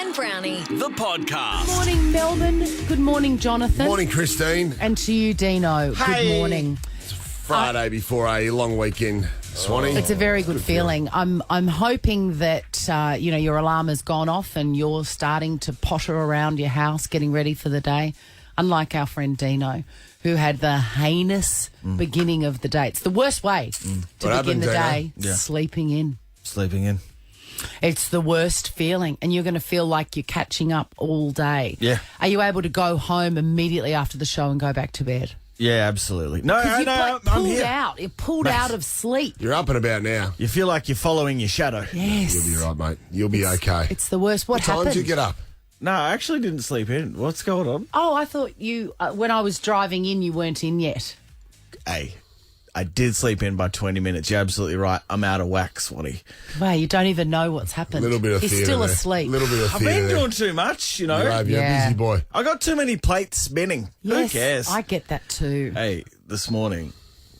and Brownie, the podcast. Good morning, Melbourne. Good morning, Jonathan. Morning, Christine. And to you, Dino. Hey. Good morning. Friday before a long weekend, Swanee. It's a very good feeling. I'm hoping that your alarm has gone off and you're starting to potter around your house, getting ready for the day. Unlike our friend Dino, who had the heinous beginning of the day. It's the worst way to What begin happened, the Dino? day. Yeah. Sleeping in. Sleeping in. It's the worst feeling, and you're going to feel like you're catching up all day. Yeah. Are you able to go home immediately after the show and go back to bed? Yeah, absolutely. No, Because I'm pulled here. out. You're pulled out of sleep. You're up and about now. You feel like you're following your shadow. Yes. You'll be right, mate. You'll be okay. It's the worst. What What time happened? did you get up? No, I actually didn't sleep in. What's going on? Oh, I thought you, when I was driving in, you weren't in yet. Hey, I did sleep in by 20 minutes. You're absolutely right. I'm out of whack, Swanee. Wow, you don't even know what's happened. Little bit of He's theatre still there. asleep. Little bit of I've theatre been there. doing too much, you know. You're a Yeah. busy boy. I got too many plates spinning. Yes, Who cares? I get that too. Hey, this morning,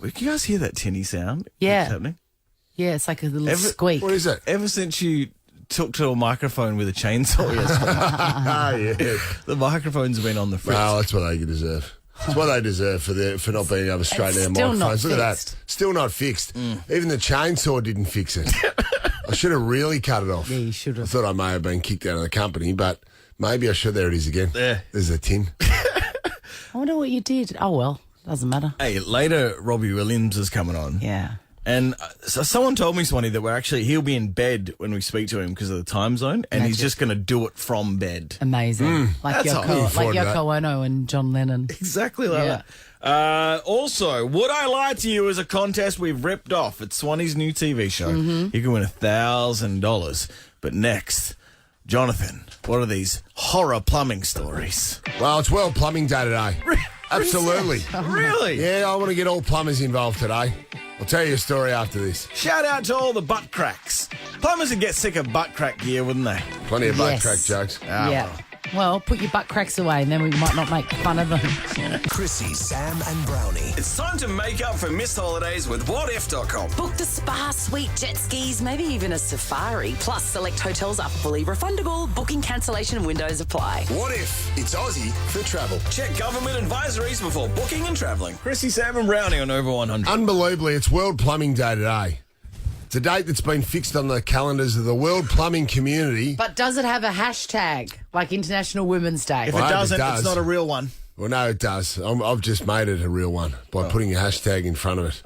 can you guys hear that tinny sound? Yeah. That's happening? Yeah, it's like a little squeak. What is it? Ever since you took to a microphone with a chainsaw yesterday, Ah, yeah. the microphones have been on the fritz. Well, that's what they deserve. It's what they deserve for not being able to straighten their still not microphones. Look at fixed. that. Still not fixed. Even the chainsaw didn't fix it. I should have really cut it off. Yeah, you should I have. thought I may have been kicked out of the company, but maybe I should. There it is again. Yeah. There's a tin. I wonder what you did. Oh, well, doesn't matter. Hey, later Robbie Williams is coming on. Yeah. And so someone told me, Swanee, that he'll be in bed when we speak to him because of the time zone, and he's Magic. just going to do it from bed. Amazing. Like That's all. Yoko, Looking forward to that. Ono and John Lennon. Exactly like that. Also, Would I Lie to You is a contest we've ripped off. It's Swanee's new TV show. You can win $1,000. But next, Jonathan, what are these horror plumbing stories? Well, it's World Plumbing Day today. Absolutely. Really? Yeah, I want to get all plumbers involved today. I'll tell you a story after this. Shout out to all the butt cracks. Plumbers would get sick of butt crack gear, wouldn't they? Plenty of butt Yes. crack jokes. Yeah. Well, put your butt cracks away and then we might not make fun of them. Chrissie, Sam and Brownie. It's time to make up for missed holidays with whatif.com. Book the spa, suite, jet skis, maybe even a safari. Plus, select hotels are fully refundable. Booking cancellation windows apply. What if it's Aussie for travel? Check government advisories before booking and travelling. Chrissie, Sam and Brownie on Over 100. Unbelievably, it's World Plumbing Day today. It's a date that's been fixed on the calendars of the world plumbing community. But does it have a hashtag like International Women's Day? If Well, it I hope it doesn't, does. it's not a real one. Well, no, it does. I've just made it a real one by putting a hashtag in front of it.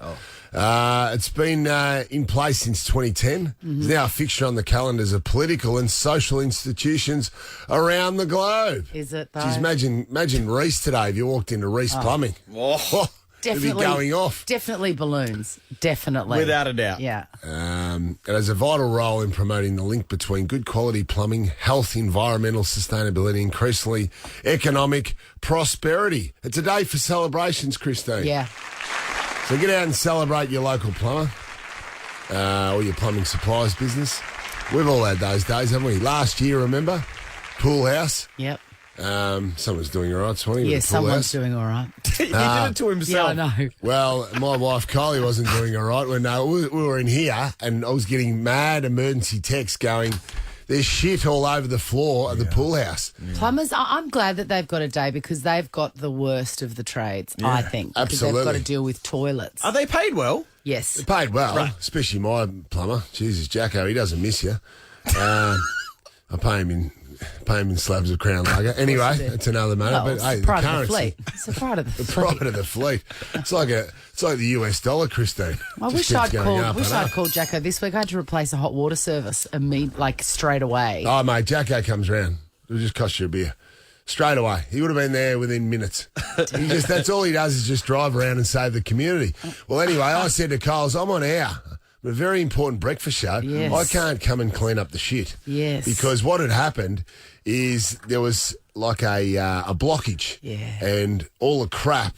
It's been in place since 2010. It's now a fixture on the calendars of political and social institutions around the globe. Is it though? Geez, imagine Reese today if you walked into Reese Plumbing. Oh, It'd be going off. Definitely balloons. Definitely. without a doubt. Yeah. It has a vital role in promoting the link between good quality plumbing, health, environmental sustainability, increasingly economic prosperity. It's a day for celebrations, Christine. Yeah. So get out and celebrate your local plumber or your plumbing supplies business. We've all had those days, haven't we? Last year, remember? Pool house. Yep. Someone's doing all right, Swanee, Yeah, with the pool someone's house. doing all right. He did it to Yeah, himself. I know. Well, my wife Kylie wasn't doing all right when we were in here, and I was getting mad emergency texts going, there's shit all over the floor of the pool house. Plumbers, I'm glad that they've got a day because they've got the worst of the trades, I think. Because they've got absolutely. to deal with toilets. Are they paid well? Yes. Paid well, especially my plumber. Jesus, Jacko, he doesn't miss you. I pay him in slabs of Crown Lager. Anyway, it's another matter. Well, but it's hey, the pride of the currency, fleet. It's the pride of the the fleet. pride of the fleet. It's like the US dollar, Christine. I Just wish keeps I'd going up and up. called Jacko this week. I had to replace a hot water service straight away. Oh, mate, Jacko comes round. It'll just cost you a beer. Straight away. He would have been there within minutes. That's all he does is just drive around and save the community. Well, anyway, I said to Coles, I'm on air. A very important breakfast show. Yes. I can't come and clean up the shit. Yes. Because what had happened is there was like a blockage. Yeah. And all the crap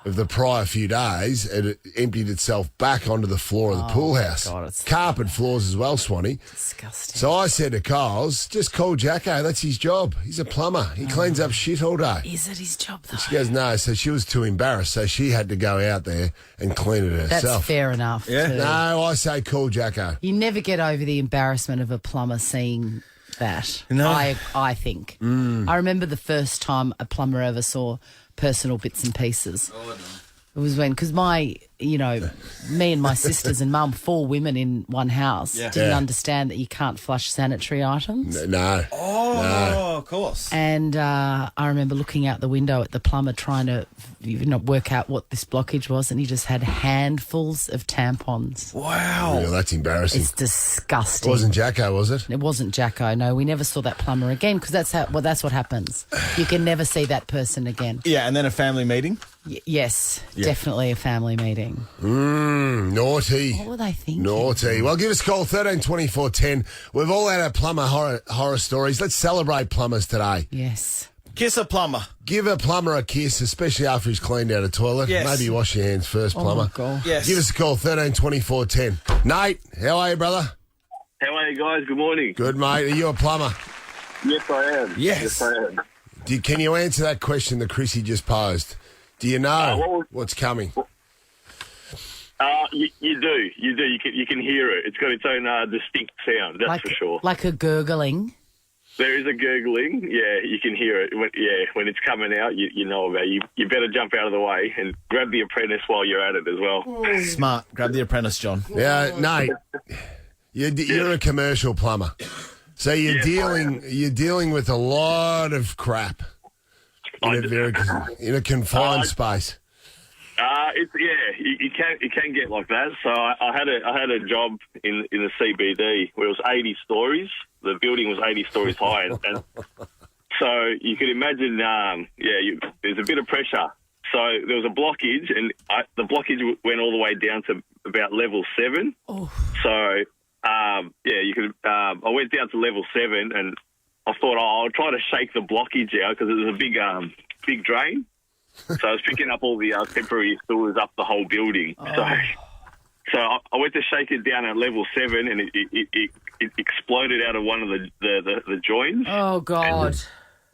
of the prior few days, it emptied itself back onto the floor of the pool house. God, it's carpet floors as well, Swanee. Disgusting. So I said to Carls, just call Jacko. That's his job. He's a plumber. He cleans up shit all day. Is it his job, though? She goes, no. So she was too embarrassed. So she had to go out there and clean it herself. That's fair enough. Yeah. too. No, I say call Jacko. You never get over the embarrassment of a plumber seeing that. No. I think. I remember the first time a plumber ever saw personal bits and pieces. Oh, no. It was because me and my sisters and mum, 4 women in one house, didn't understand that you can't flush sanitary items. No. Oh, of course. And I remember looking out the window at the plumber trying to work out what this blockage was, and he just had handfuls of tampons. Wow. Yeah, that's embarrassing. It's disgusting. It wasn't Jacko, was it? It wasn't Jacko. No, we never saw that plumber again because that's what happens. You can never see that person again. Yeah, and then a family meeting? Yes, definitely a family meeting. Naughty. What were they thinking? Naughty. Well, give us a call, 13 24 10. We've all had our plumber horror stories. Let's celebrate plumbers today. Yes. Kiss a plumber. Give a plumber a kiss, especially after he's cleaned out a toilet. Yes. Maybe wash your hands first, plumber. Oh, my God. Yes. Give us a call, 13 24 10. Nate, how are you, brother? How are you guys? Good morning. Good, mate. Are you a plumber? Yes, I am. Yes. I am. Can you answer that question that Chrissie just posed? Do you know what's coming? You do. You can hear it. It's got its own distinct sound, that's for sure. Like a gurgling. There is a gurgling. Yeah, you can hear it. When it's coming out, you know about it. You better jump out of the way and grab the apprentice while you're at it as well. Smart. Grab the apprentice, John. Yeah, Nate, you're a commercial plumber. So you're dealing with a lot of crap in a confined space. You can get like that. So I had a job in the CBD where it was 80 stories. The building was 80 stories high, and so you could imagine. There's a bit of pressure. So there was a blockage, and the blockage went all the way down to about level 7. Oh. So you could. I went down to level 7, and I thought I'll try to shake the blockage out because it was a big drain. So I was picking up all the temporary sewers up the whole building. Oh. So I went to shake it down at level 7, and it exploded out of one of the joins. Oh, God.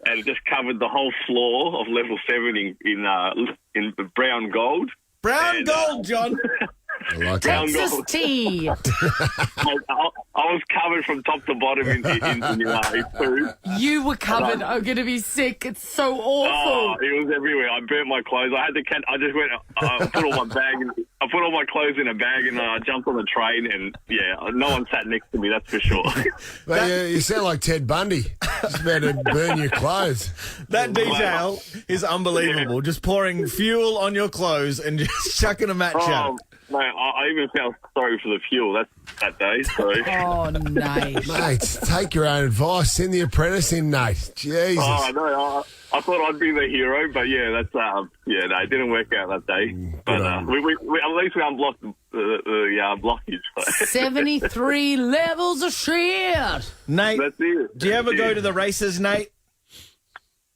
And it just covered the whole floor of level 7 in brown gold. Brown gold, John. I like Texas that. tea. I was covered from top to bottom in food. You were covered. I'm going to be sick. It's so awful. Oh, it was everywhere. I burnt my clothes. I just went. I put all my bag. I put all my clothes in a bag, and I jumped on the train. And no one sat next to me. That's for sure. Well, you sound like Ted Bundy. Just about to burn your clothes. That detail is unbelievable. Just pouring fuel on your clothes and just chucking a match out. No, I even felt sorry for the fuel that day. So. Oh, Nate. Mate, take your own advice. Send the apprentice in, Nate. Jesus. Oh, no, I thought I'd be the hero, but no, it didn't work out that day. But at least we unblocked the blockage. 73 levels of shit. Nate, that's it. Do you ever go to the races, Nate?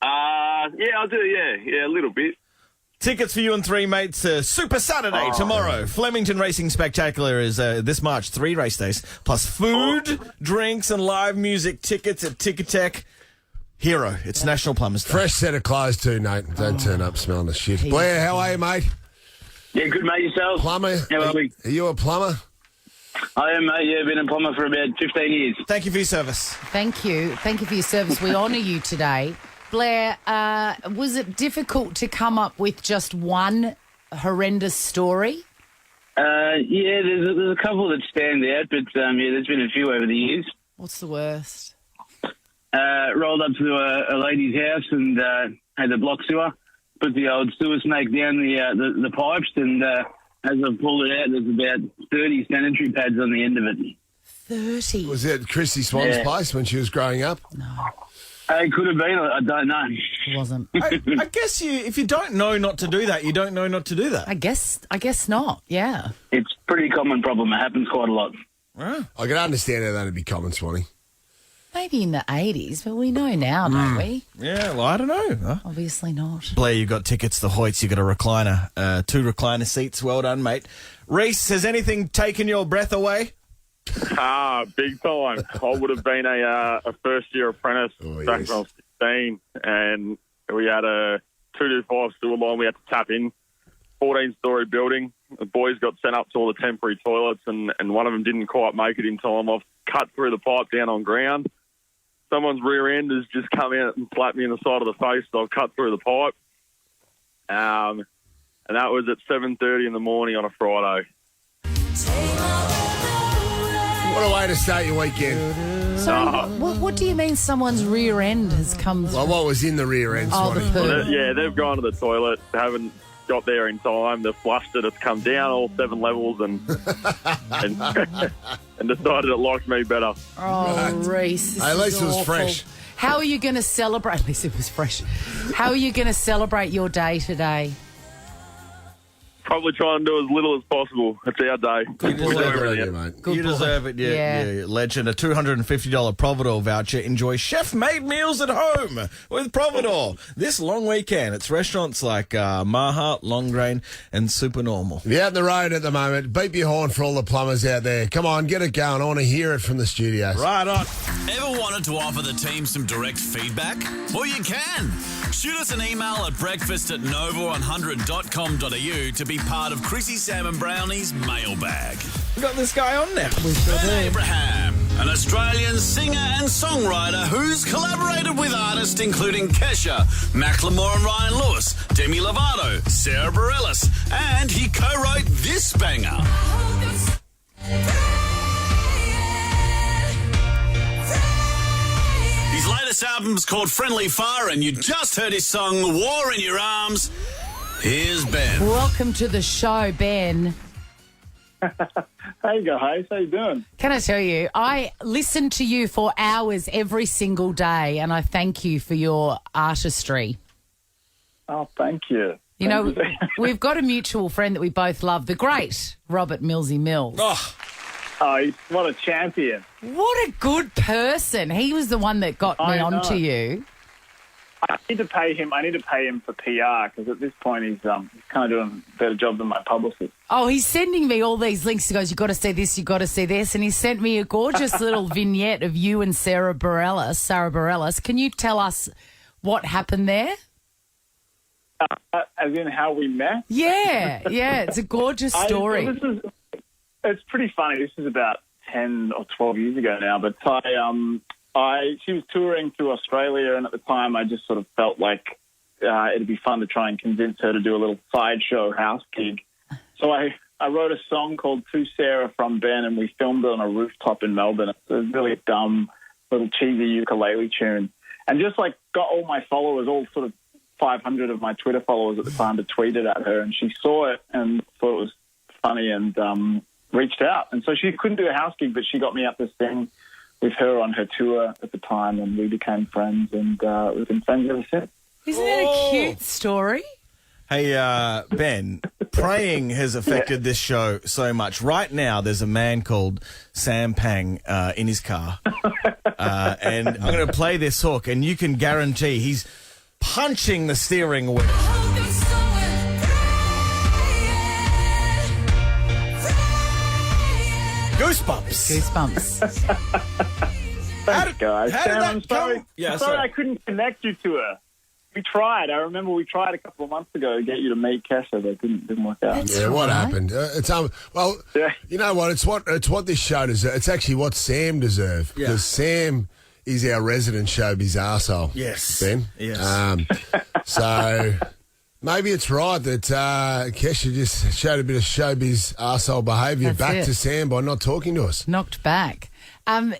I do, yeah, a little bit. Tickets for you and 3 mates, Super Saturday tomorrow. Flemington Racing Spectacular is this March, 3 race days, plus food, drinks, and live music. Tickets at Ticketek. Hero. It's National Plumbers Day. Fresh set of clothes too, Nate. Don't turn up smelling the shit. Blair, how are you, mate? Yeah, good, mate. Yourself? Plumber. How are we? Are you a plumber? I am, mate. Yeah, been a plumber for about 15 years. Thank you for your service. Thank you. Thank you for your service. We honour you today. Blair, was it difficult to come up with just one horrendous story? Yeah, there's a couple that stand out, but there's been a few over the years. What's the worst? Rolled up to a lady's house and had the block sewer, put the old sewer snake down the pipes, and as I pulled it out, there's about 30 sanitary pads on the end of it. 30? Was it Chrissie Swan's place when she was growing up? No. It could have been. I don't know. It wasn't. I guess if you don't know not to do that, you don't know not to do that. I guess not, yeah. It's a pretty common problem. It happens quite a lot. Right. I can understand how that'd be common, Swanee. Maybe in the 80s, but we know now, don't we? Yeah, well, I don't know. Huh? Obviously not. Blair, you got tickets to Hoyts, you got a recliner, 2 recliner seats. Well done, mate. Reese, has anything taken your breath away? Big time. I would have been a first-year apprentice back when I was 16, and we had a 225 sewer line we had to tap in, 14-storey building. The boys got sent up to all the temporary toilets, and one of them didn't quite make it in time. I've cut through the pipe down on ground, someone's rear end has just come out and slapped me in the side of the face. So I've cut through the pipe. And that was at 7:30 in the morning on a Friday. What a way to start your weekend. So, what do you mean someone's rear end has come through? Well, what was in the rear end, Oh, the Swanee? poo. Yeah, they've gone to the toilet, haven't got there in time. They've flushed it. It's come down all 7 levels and decided it liked me better. Oh, Reese. this At least is it was awful. fresh. How are you going to celebrate? At least it was fresh. How are you going to celebrate your day today? Probably try and do as little as possible. It's our day. You We do deserve everything. it, mate. Good you boy. deserve it, yeah, legend. A $250 Providore voucher. Enjoy chef-made meals at home with Providore. This long weekend, it's restaurants like Maha, Longrain and Supernormal. If you're out on the road at the moment, beep your horn for all the plumbers out there. Come on, get it going. I want to hear it from the studios. Right on. Ever wanted to offer the team some direct feedback? Well, you can. Shoot us an email at breakfast@nova100.com.au to be part of Chrissie, Sam and Brownie's mailbag. We got this guy on now. Ben Abraham, an Australian singer and songwriter who's collaborated with artists including Kesha, Macklemore and Ryan Lewis, Demi Lovato, Sarah Bareilles, and he co-wrote this banger. His latest album's called Friendly Fire, and you just heard his song War in Your Arms. Here's Ben. Welcome to the show, Ben. Hey guys, how you doing? Can I tell you, I listen to you for hours every single day, and I thank you for your artistry. Oh, thank you. You know, we've got a mutual friend that we both love, the great Robert Millsy Mills. Oh, What a champion. What a good person. He was the one that got me I know. onto you. I need to pay him for PR because at this point he's kind of doing a better job than my publicist. Oh, he's sending me all these links. He goes, you got to see this, you got to see this. And he sent me a gorgeous little vignette of you and Sarah Bareilles. Can you tell us what happened there? As in how we met? Yeah, it's a gorgeous story. It's pretty funny. This is about 10 or 12 years ago now, but she was touring through Australia, and at the time I just sort of felt like it'd be fun to try and convince her to do a little sideshow house gig. So I wrote a song called To Sarah from Ben, and we filmed it on a rooftop in Melbourne. It's a really dumb little cheesy ukulele tune. And just like got all my followers, all sort of 500 of my Twitter followers at the time, to tweet it at her, and she saw it and thought it was funny and reached out. And so she couldn't do a house gig, but she got me up to sing with her on her tour at the time, and we became friends, and we've been friends ever since. Isn't that a cute story? hey, Ben, praying has affected this show so much. Right now, there's a man called Sam Pang in his car, and I'm going to play this hook, and you can guarantee he's punching the steering wheel. Goosebumps. Thanks, guys. how did Sam, that I'm sorry. come? Yeah, I'm sorry sorry. I couldn't connect you to her. We tried. I remember we tried a couple of months ago to get you to meet Kesha, but it didn't work out. That's Yeah, what right. happened? Well, Yeah. you know what? It's what this show deserves. It's actually what Sam deserved, because Sam is our resident showbiz arsehole. Yes. Ben. Yes. So maybe it's right that Kesha just showed a bit of showbiz arsehole behaviour That's back it. to Sam by not talking to us. Knocked back.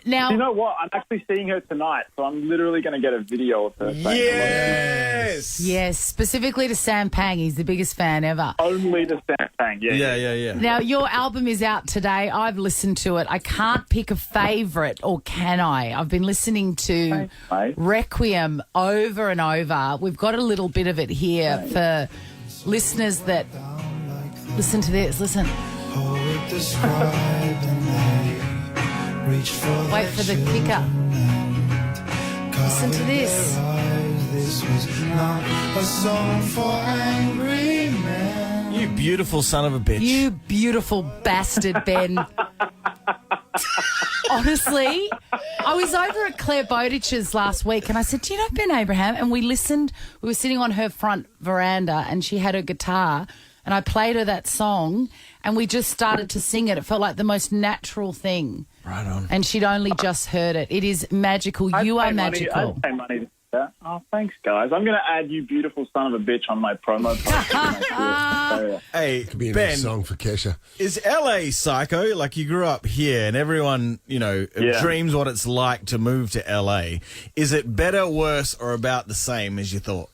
Now, You know what? I'm actually seeing her tonight, so I'm literally going to get a video of her. saying Yes. yes, specifically to Sam Pang. He's the biggest fan ever. hello. Only the Sam Pang. Yeah. Now, your album is out today. I've listened to it. I can't pick a favourite, or can I? I've been listening to Thanks, mate. Requiem over and over. We've got a little bit of it here for listeners that... Listen to this. Listen. Wait for the kicker. Listen to this. You beautiful son of a bitch. You beautiful bastard, Ben. Honestly, I was over at Claire Bowditch's last week and I said, do you know Ben Abraham? And we listened. We were sitting on her front veranda and she had her guitar and I played her that song, and we just started to sing it. It felt like the most natural thing. Right on. And she'd only just heard it. It is magical. You are magical. I'd pay money to do that. Oh, thanks, guys. I'm going to add "You Beautiful Son of a Bitch" on my promo post. Hey, Could be a Ben, nice song for Kesha. is LA psycho? Like, you grew up here and everyone, dreams what it's like to move to LA. Is it better, worse, or about the same as you thought?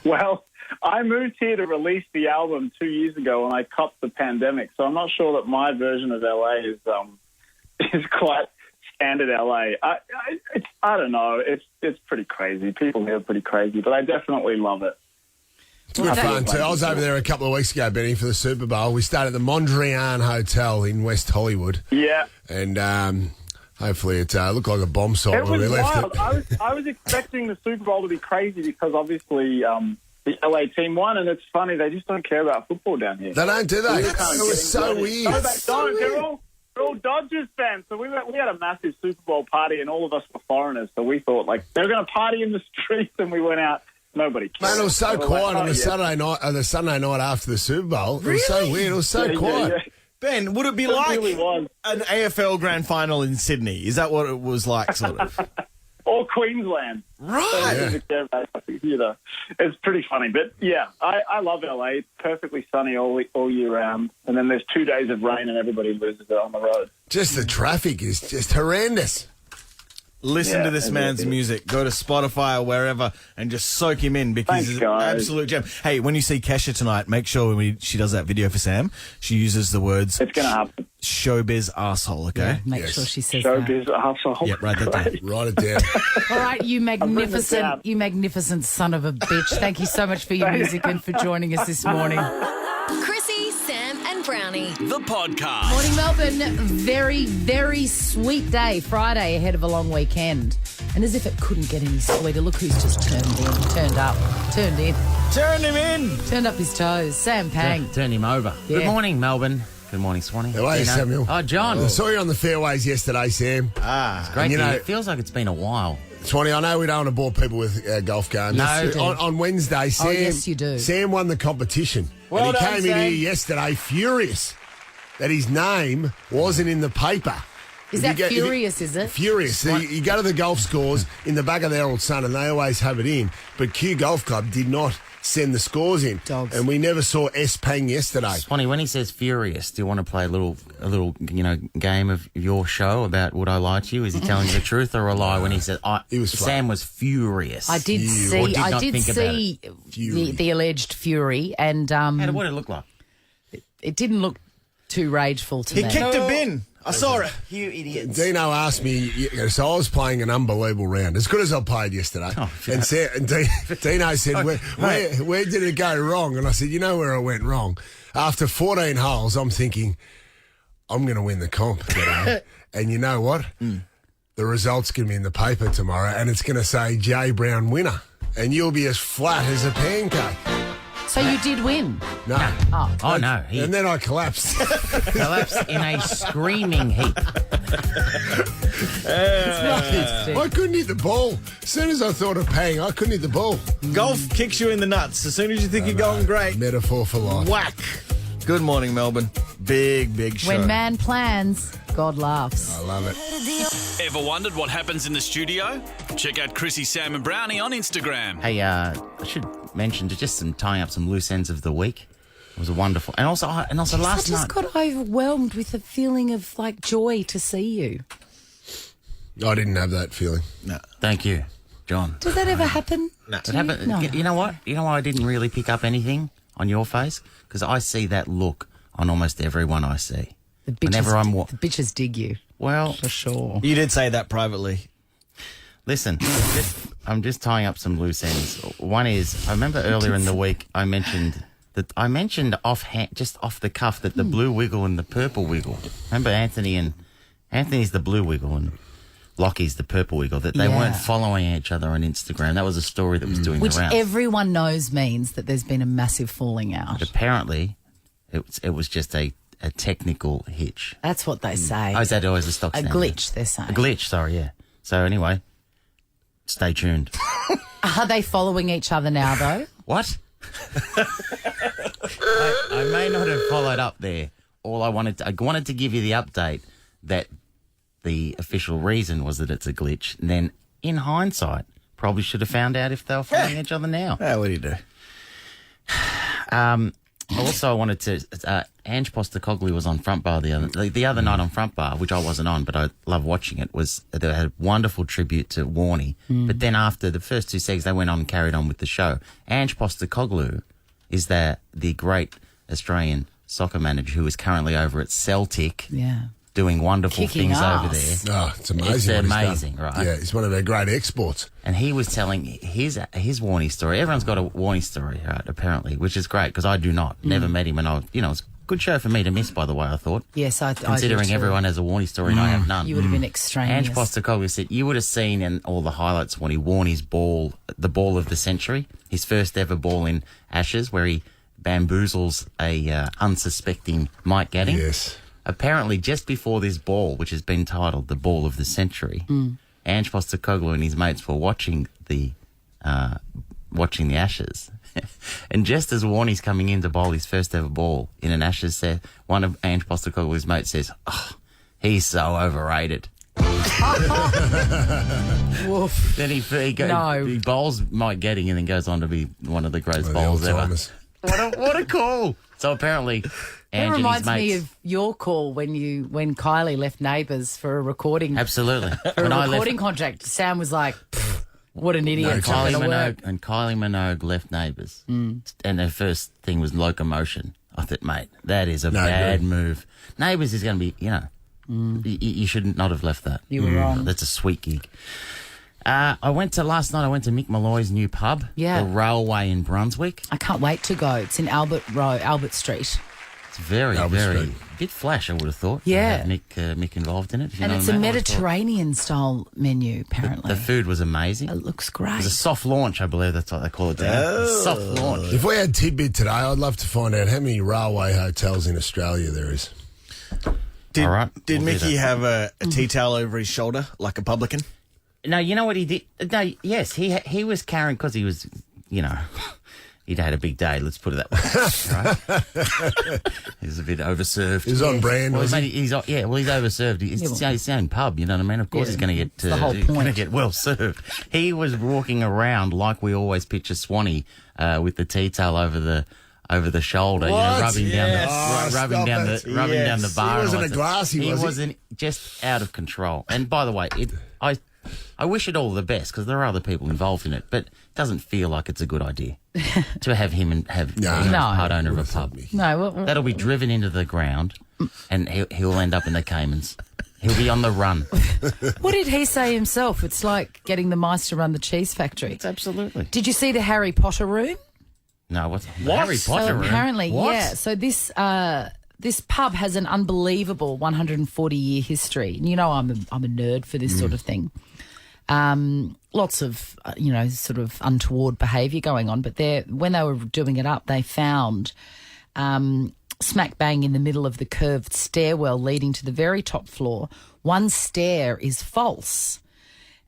Well, I moved here to release the album 2 years ago, and I copped the pandemic. So I'm not sure that my version of LA is quite standard LA. I don't know. It's pretty crazy. People here are pretty crazy, but I definitely love it. It's good fun too. I was over there a couple of weeks ago, Benny, for the Super Bowl. We stayed at the Mondrian Hotel in West Hollywood. Yeah. And hopefully it looked like a bomb site It when was we left wild. it. I was expecting the Super Bowl to be crazy because obviously the LA team won, and it's funny, they just don't care about football down here. They don't, do they? We were It kind of was so getting weird. No, they don't. They're all Dodgers fans. So we had a massive Super Bowl party, and all of us were foreigners. So we thought they were going to party in the streets, and we went out. Nobody cared. Man, it was so quiet on the Sunday night after the Super Bowl. It was so weird. It was so quiet. Yeah. Ben, would it be like an AFL grand final in Sydney? Is that what it was like, sort of? Or Queensland. Right. Yeah. It's pretty funny. But, yeah, I love LA. It's perfectly sunny all year round. And then there's 2 days of rain and everybody loses it on the road. Just the traffic is just horrendous. Listen to this man's music. Go to Spotify or wherever and just soak him in because he's an absolute gem. Hey, when you see Kesha tonight, make sure when she does that video for Sam, she uses the words "It's gonna happen." Showbiz arsehole, okay? Make sure she says Showbiz arsehole. Yeah, write that down. Write it down. All right, you magnificent son of a bitch. Thank you so much for your music and for joining us this morning. Chrissie, Sam and Brownie. The podcast. Morning, Melbourne. Very, very sweet day. Friday ahead of a long weekend. And as if it couldn't get any sweeter, look who's just turned up his toes. Sam Pang. Turn him over. Yeah. Good morning, Melbourne. Good morning, Swanee. How are you, Samuel? Oh, John. I saw you on the fairways yesterday, Sam. It's great. It feels like it's been a while. Swanee, I know we don't want to bore people with golf games. No, on Wednesday, Sam. Oh, yes, you do. Sam won the competition. Well and he done, came Sam. in here yesterday furious that his name wasn't in the paper. Is that furious, is it? Furious. So you go to the golf scores in the back of the Herald Sun and they always have it in. But Q Golf Club did not send the scores in. Dogs. And we never saw S. Pang yesterday. Swanee, when he says furious, do you want to play a little game of your show about would I lie to you? Is he telling the truth or a lie when he said Sam was furious? I did see the alleged fury, and what did it look like? It didn't look too rageful to me. He kicked a bin. I saw it. You idiots. Dino asked me, so I was playing an unbelievable round, as good as I played yesterday. And Dino said, where did it go wrong? And I said, you know where I went wrong? After 14 holes, I'm thinking, I'm going to win the comp today. And you know what? The result's going to be in the paper tomorrow, and it's going to say Jay Brown winner. And you'll be as flat as a pancake. So you did win? No. Oh, no. And then I collapsed. Collapsed in a screaming heap. I couldn't hit the ball. As soon as I thought of Pang, I couldn't hit the ball. Golf kicks you in the nuts. As soon as you think you're going great. Metaphor for life. Whack. Good morning, Melbourne. Big show. When man plans, God laughs. I love it. Ever wondered what happens in the studio? Check out Chrissie, Sam and Brownie on Instagram. Hey, I should mention just tying up some loose ends of the week. It was a wonderful, and also last night. I just got overwhelmed with a feeling of joy to see you. I didn't have that feeling. No, thank you, John. Does that ever happen? No, it happened. No. You know what? You know why I didn't really pick up anything on your face? Because I see that look on almost everyone I see. The bitches dig you. Well, for sure. You did say that privately. Listen, I'm just tying up some loose ends. One is, I remember earlier in the week I mentioned offhand, just off the cuff, that the blue wiggle and the purple wiggle. Remember Anthony's the blue wiggle and Lockie's the purple wiggle, that they weren't following each other on Instagram. That was a story that was doing the rounds. Which everyone knows means that there's been a massive falling out. But apparently, it was just a technical hitch. That's what they say. Oh, is that always the stock standard? A glitch, they're saying. A glitch, sorry, yeah. So anyway, stay tuned. Are they following each other now, though? What? I may not have followed up there. I wanted to give you the update that the official reason was that it's a glitch. And then, in hindsight, probably should have found out if they were following each other now. What do you do? Also, I wanted to. Ange Postecoglou was on Front Bar the other night on Front Bar, which I wasn't on, but I love watching it. They had a wonderful tribute to Warnie. But then after the first 2 segs, they went on and carried on with the show. Ange Postecoglou is the great Australian soccer manager who is currently over at Celtic. Yeah. Doing wonderful Kicking things ass. over there. Oh, it's amazing. It's what he's amazing, done. right? Yeah, it's one of our great exports. And he was telling his Warnie story. Everyone's got a Warnie story, right, apparently, which is great because I do not. Never met him. And it's a good show for me to miss, by the way, I thought. Yes, I Considering do too. everyone has a Warnie story and I have none. You would have been extraneous. Ange Postecoglou said you would have seen in all the highlights when he won his ball, the ball of the century, his first ever ball in Ashes, where he bamboozles a unsuspecting Mike Gadding. Yes. Apparently, just before this ball, which has been titled the Ball of the Century, Ange Postecoglou and his mates were watching the Ashes. And just as Warnie's coming in to bowl his first ever ball in an Ashes set, one of Ange Postecoglou's mates says, "Oh, he's so overrated." Woof. Then he bowls Mike Gadding and then goes on to be one of the greatest bowlers ever. What a call! So apparently, Ange It reminds and his me mates, of your call when Kylie left Neighbours for a recording. absolutely. For a recording contract. Sam was like, "Pfft, what an idiot. It's not gonna work." Kylie Minogue left Neighbours, and their first thing was Locomotion. I thought, mate, that is a bad move. Neighbours is going to be, you should not have left that. You were wrong. That's a sweet gig. Last night I went to Mick Malloy's new pub, Yeah. the Railway in Brunswick. I can't wait to go. It's in Albert Street. It's very, very bit flash, I would have thought. Yeah. To have Mick involved in it. If you And know it's what a I mean. I thought Mediterranean style menu, apparently. The food was amazing. It looks It great. was a soft launch, I believe that's what they call it. Soft launch. If we had Tidbit today, I'd love to find out how many railway hotels in Australia there is. Did All right, Did we'll do Mickey that. have a tea towel over his shoulder like a publican? No, you know what he did? No, yes, he was carrying because he was, he'd had a big day. Let's put it that way. Right? He was a bit overserved. He was on brand, Well, was he? he's overserved. It's his own pub. You know what I mean? Of course, Yeah, he's going to get it's the whole he's going to point. get well served. He was walking around like we always picture Swanee with the tea towel over the shoulder, What? rubbing down Yes. rubbing Stop down it. down the bar. He wasn't and a glassy, He was he? wasn't just out of control. And by the way, I wish it all the best because there are other people involved in it, but it doesn't feel like it's a good idea to have him and have him as part owner of a pub. No, That'll be driven into the ground, and he'll end up in the Caymans. He'll be on the run. what did he say himself? It's like getting the mice to run the cheese factory. It's absolutely. Did you see the Harry Potter room? No, what's Harry Potter So room? apparently, What? yeah. So this pub has an unbelievable 140-year history. And you know, I'm a nerd for this sort of thing. Lots of sort of untoward behaviour going on. But when they were doing it up, they found smack bang in the middle of the curved stairwell leading to the very top floor, one stair is false.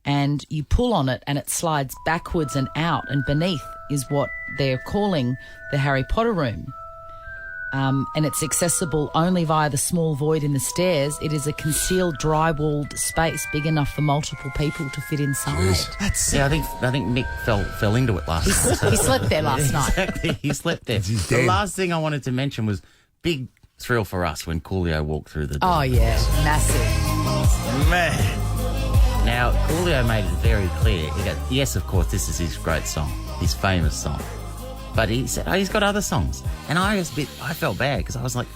And you pull on it and it slides backwards and out, and beneath is what they're calling the Harry Potter room. And it's accessible only via the small void in the stairs. It is a concealed, dry-walled space big enough for multiple people to fit inside. Yeah, I think Mick fell into it last night. He slept there last night. Exactly, he slept there. He's The dead. last thing I wanted to mention was big thrill for us when Coolio walked through the door. Oh, yeah, massive. Man. Now, Coolio made it very clear. He goes, yes, of course, this is his great song, his famous song. But he said, he's got other songs. And I felt bad because I was like,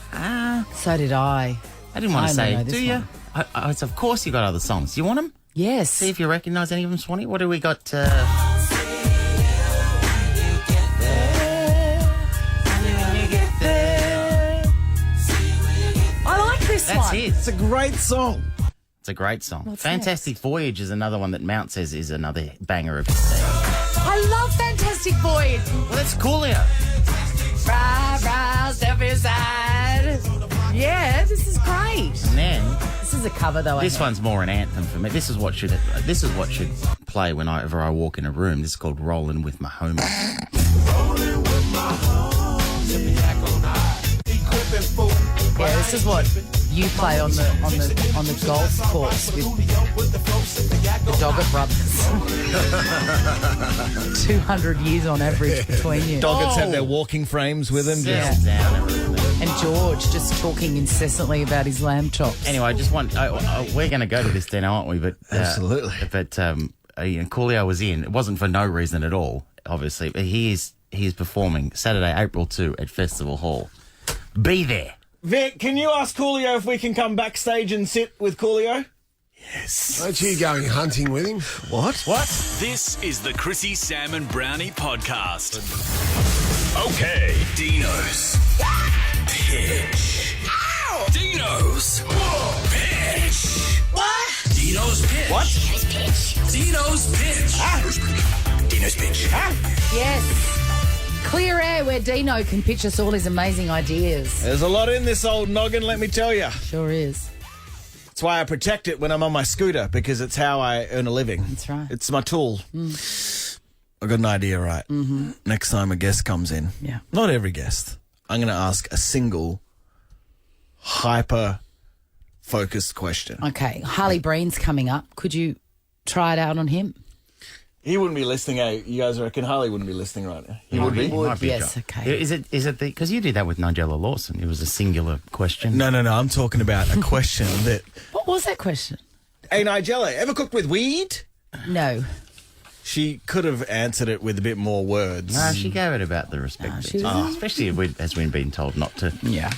So did I. I didn't want to say, know this do you? one. I said, of course you got other songs. Do you want them? Yes. See if you recognise any of them, Swanee. What do we got? I like this That's one. it. It's a great song. It's a great song. What's Fantastic Voyage is another one that Mount says is another banger of his day. I love Fantastic Voyage. Well, that's Coolio. Rise, step inside. Yeah, this is great. And then This is a cover, though. this one's more an anthem for me. This is what should play whenever I walk in a room. This is called Rollin' with My Homies. This is what you play on the golf course with the Doggett brothers. 200 years on average between you. Doggett's have their walking frames with him. Yeah. Sit down and everything. And George just talking incessantly about his lamb chops. Anyway, I just want. We're going to go to this dinner, aren't we? But Absolutely. But Coolio was in. It wasn't for no reason at all, obviously. But he is performing Saturday, April 2 at Festival Hall. Be there. Vic, can you ask Coolio if we can come backstage and sit with Coolio? Yes. Aren't you going hunting with him? What? This is the Chrissie, Sam and Brownie podcast. Okay, Dino's pitch. Dino's pitch. What? Dino's pitch. What? Dino's pitch. Dino's pitch. Yes. Clear air where Dino can pitch us all his amazing ideas. There's a lot in this old noggin, let me tell you. Sure is. That's why I protect it when I'm on my scooter, because it's how I earn a living. That's right. It's my tool. I've got an idea, right? Mm-hmm. Next time a guest comes in, Yeah. not every guest, I'm going to ask a single, hyper-focused question. Okay, Harley Breen's coming up. Could you try it out on him? He wouldn't be listening, eh? You guys reckon Harley wouldn't be listening right now? He would be? Might be, Yes, John. okay. Is it because you did that with Nigella Lawson? It was a singular question. No. I'm talking about a question that... What was that question? Hey, Nigella, ever cooked with weed? No. She could have answered it with a bit more words. No, she gave it about the respect. she especially as we've been told not to. Yeah.